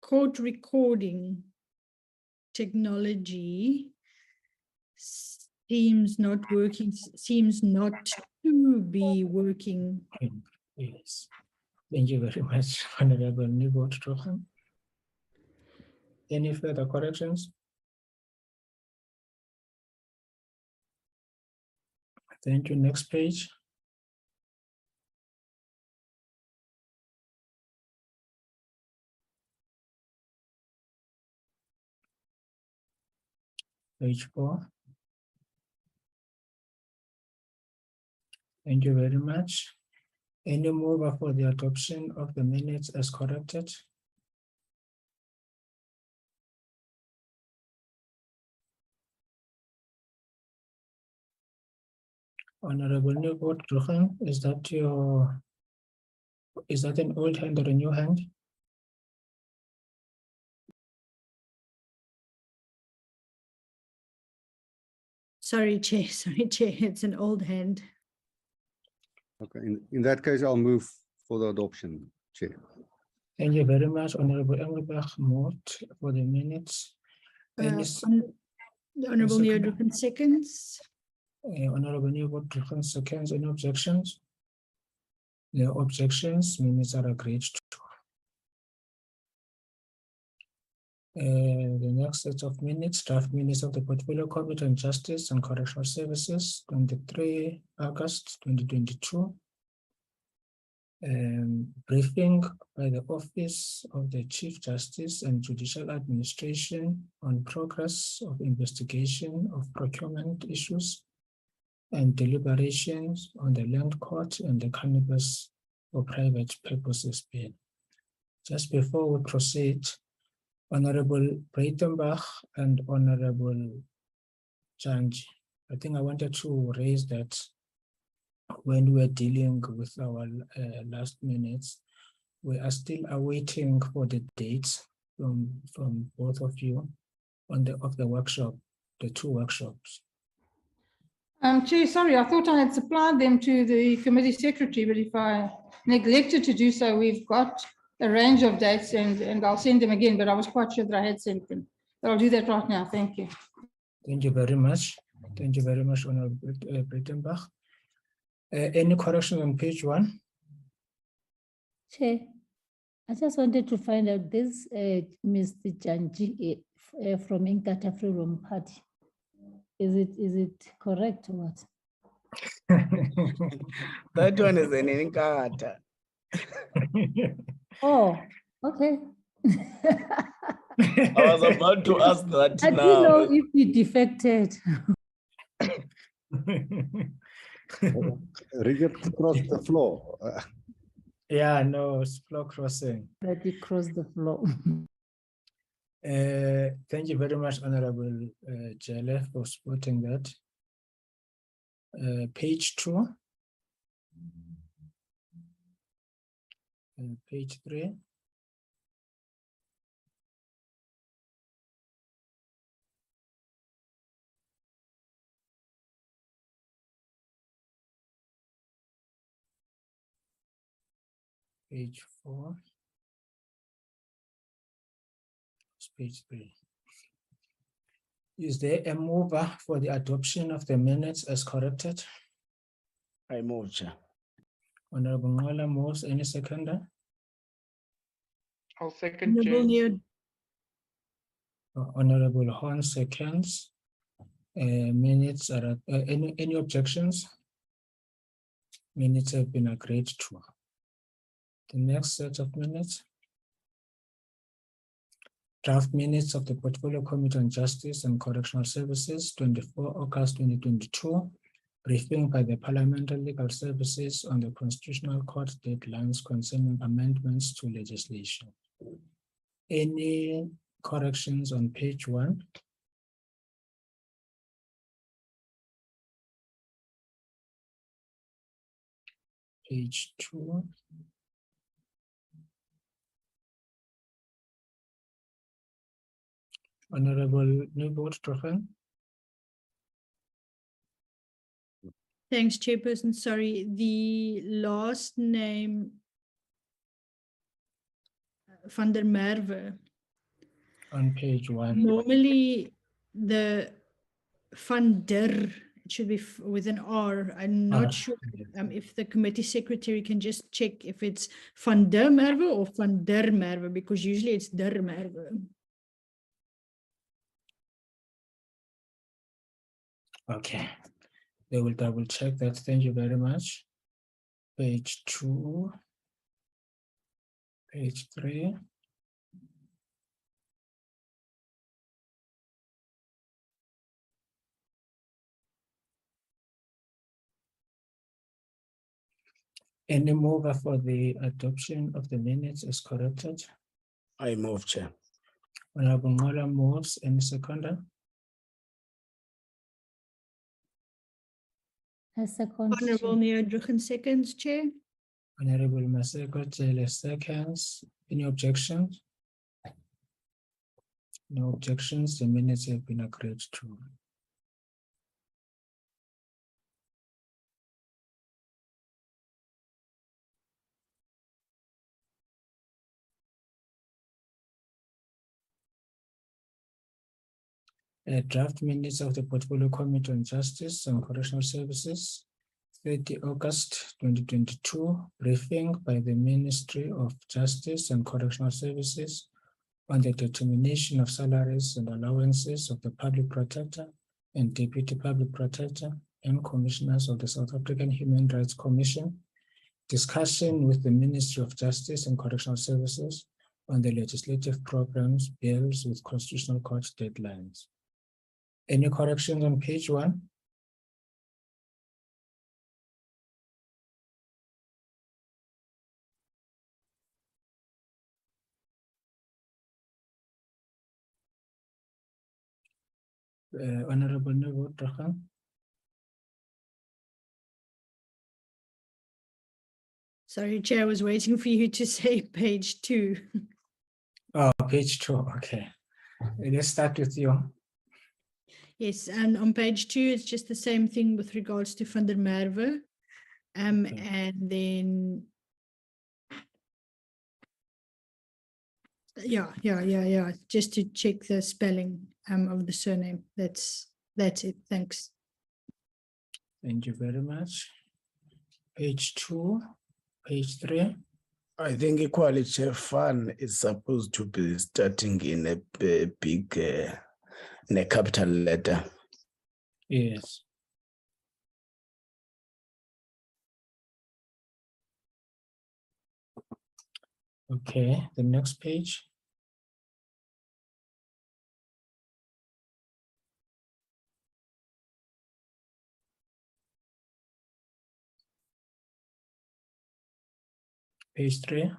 court recording technology seems not working, seems not to be working. Yes. Thank you very much, Honorable Nibot-Trochen. Any further corrections? Thank you. Next page. Page 4. Thank you very much. Any mover for the adoption of the minutes as corrected? Honorable Nibot-Trochen, is that an old hand or a new hand? Sorry, Chair, it's an old hand. Okay, in that case, I'll move for the adoption, Chair. Thank you very much, Honorable Engelbach, moved for the minutes. Any The Honorable second? Neo-Drippin seconds. Honorable Neo-Drippin seconds, any objections? No objections, minutes are agreed to. The next set of minutes, draft minutes of the Portfolio Committee on Justice and Correctional Services, 23 August 2022. Briefing by the Office of the Chief Justice and Judicial Administration on progress of investigation of procurement issues and deliberations on the Land Court and the Cannabis for Private Purposes Bill. Just before we proceed, Honorable Breitenbach and Honorable Janji, I think I wanted to raise that when we were dealing with our last minutes, we are still awaiting for the dates from both of you on the workshop, the two workshops. Chair, sorry, I thought I had supplied them to the committee secretary, but if I neglected to do so, we've got a range of dates and I'll send them again, but I was quite sure that I had sent them. But I'll do that right now. Thank you. Thank you very much. Thank you very much, Honorable Breitenbach. Any correction on page 1? Chair, I just wanted to find out this Mr. Janji from Inkatha Freedom Party. Is it correct or what? That one is an Inkatha. Oh, okay. I was about to ask that I now. didn't know if he defected. Richard crossed the floor. Yeah, no, it's floor crossing. That he crossed the floor. Thank you very much, Honorable Jele, for supporting that. Page 2. Page 3. Page 4. It's page 3. Is there a mover for the adoption of the minutes as corrected? I move, Chair. Honorable Ngola moves. Any seconder? I'll second, Chair. Honorable Horn seconds. Minutes are any objections? Minutes have been agreed to. The next set of minutes. Draft minutes of the Portfolio Committee on Justice and Correctional Services, 24 August 2022. Briefing by the Parliamentary Legal Services on the Constitutional Court deadlines concerning amendments to legislation. Any corrections on page 1? Page 2. Honorable Newbold-Trochen. Thanks, Chairperson. Sorry, the last name, Van der Merwe. On page 1. Normally, the van der, it should be with an R. I'm not Ah, sure if the committee secretary can just check if it's van der Merwe or van der Merwe, because usually it's der Merwe. Okay, they will double check that. Thank you very much. Page 2, page 3. Any mover for the adoption of the minutes is corrected? I move, Chair. Honorable Ngola moves. Any seconder? I second. Honorable Neodruchen seconds, Chair. Honorable Maseko Jele seconds. Any objections? No objections. The minutes have been agreed to. Draft minutes of the Portfolio Committee on Justice and Correctional Services, 30 August 2022, briefing by the Ministry of Justice and Correctional Services on the determination of salaries and allowances of the Public Protector and Deputy Public Protector and Commissioners of the South African Human Rights Commission, discussion with the Ministry of Justice and Correctional Services on the legislative programs, bills with Constitutional Court deadlines. Any corrections on page 1? Honorable Neodruchen. Sorry, Chair, I was waiting for you to say page 2. Oh, page 2, okay. Let's start with you. Yes, and on page 2, it's just the same thing with regards to van der Merwe. Okay. And then, yeah, just to check the spelling of the surname. That's it, thanks. Thank you very much. Page 2, page 3. I think equally, Chair, fun is supposed to be starting in a big, in a capital letter. Yes. Okay, the next page. Page 3.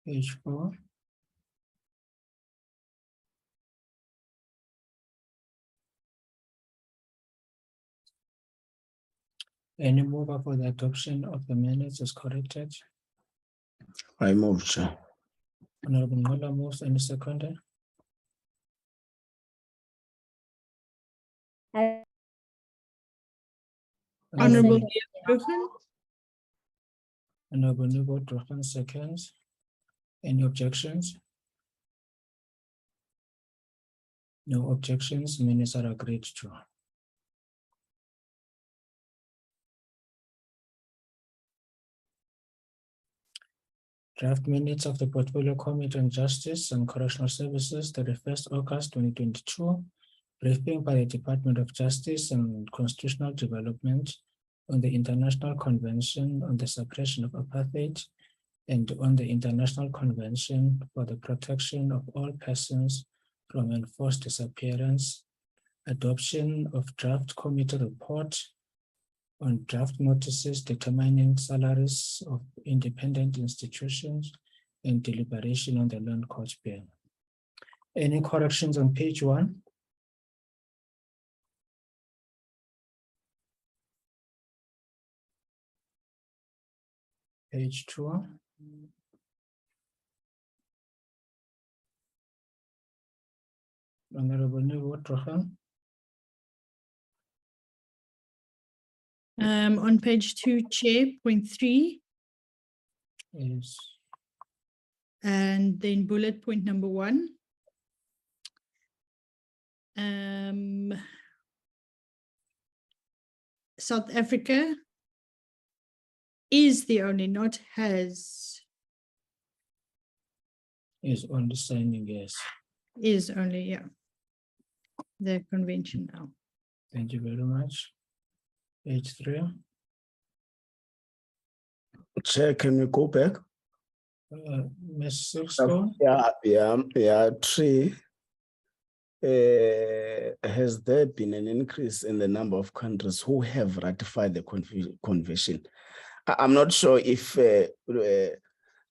Page 4. Any mover for the adoption of the minutes is corrected? I move, Chair. Honorable Ngola moves. Any seconder? Honorable second. Neodruchen. Honorable Neodruchen seconds. Any objections? No objections. Minutes are agreed to. Draft minutes of the Portfolio Committee on Justice and Correctional Services, 31st August 2022, briefing by the Department of Justice and Constitutional Development on the International Convention on the Suppression of Apartheid and on the International Convention for the Protection of All Persons from Enforced Disappearance, adoption of draft committee report on draft notices determining salaries of independent institutions and deliberation on the land court bill. Any corrections on page 1? Page 2. Honorable Neodruchen. On page 2, Chair, point 3. Yes. And then bullet point number 1. South Africa is the only, not has, Is understanding, yes. is only, yeah. The convention now. Thank you very much. Page 3. Chair, can we go back? Ms. Silverstone? Yeah, 3. Has there been an increase in the number of countries who have ratified the convention? I'm not sure if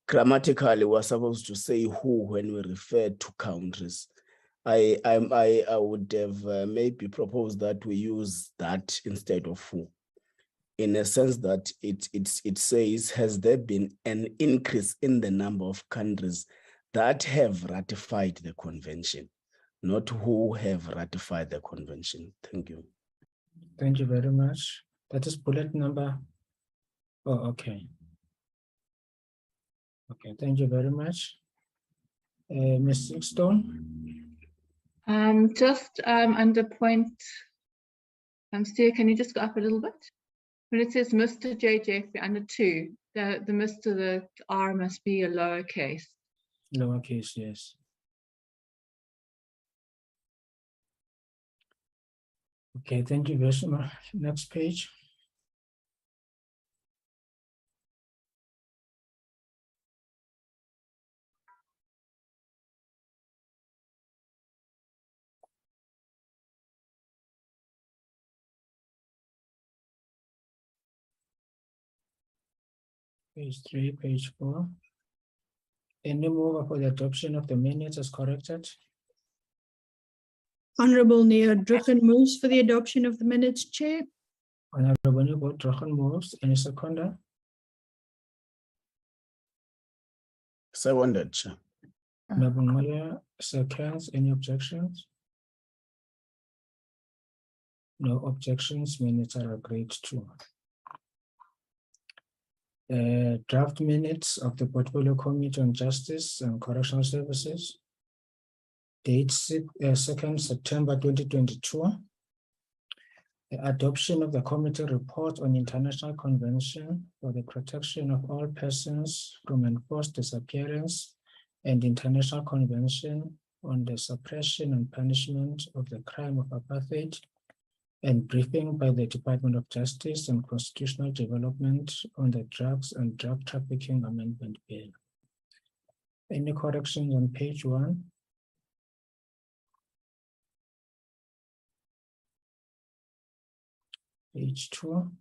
grammatically we're supposed to say who when we refer to countries. I would have maybe proposed that we use that instead of who, in a sense that it says, has there been an increase in the number of countries that have ratified the convention, not who have ratified the convention. Thank you. Thank you very much. That is bullet number. Oh, okay. Okay, thank you very much. Ms. Silverstone? Just under point, Steer, can you just go up a little bit? When it says Mr. J. Jeffrey under 2, the Mr. the R must be a lowercase. Lowercase, yes. Okay, thank you very much. Next page. Page 3, page 4. Any move for the adoption of the minutes as corrected? Honorable Neo Drucken moves for the adoption of the minutes, Chair. Honorable Neo Drucken moves. Any seconder? Seconded, Chair. Honorable Moya seconds. Any objections? No objections. Minutes are agreed to. Draft minutes of the Portfolio Committee on Justice and Correctional Services. Date 2nd September 2022. The adoption of the committee report on International Convention for the Protection of All Persons from Enforced Disappearance and International Convention on the Suppression and Punishment of the Crime of Apartheid, and briefing by the Department of Justice and Constitutional Development on the Drugs and Drug Trafficking Amendment Bill. Any corrections on page 1? Page 2.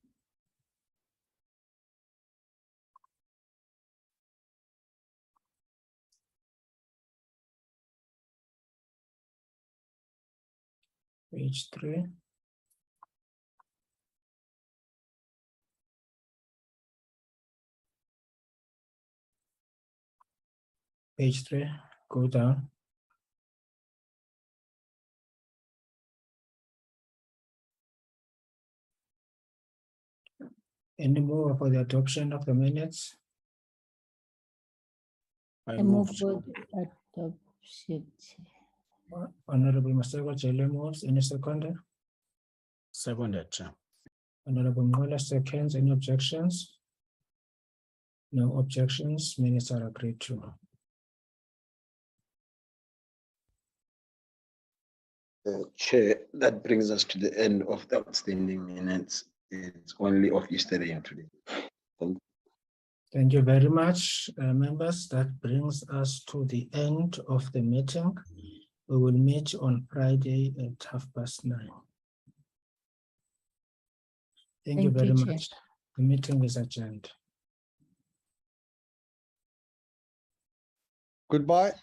Page 3. Page 3, go down. Any move for the adoption of the minutes? I move for the adoption. Honorable Masego Jele moves. Any seconder? Seconded, Chair. Honorable Ngola seconds. Any objections? No objections. Minutes are agreed to. Chair, that brings us to the end of the outstanding minutes. It's only of yesterday and today. Thank you very much, members. That brings us to the end of the meeting. We will meet on Friday at 9:30. Thank you very much. The meeting is adjourned. Goodbye.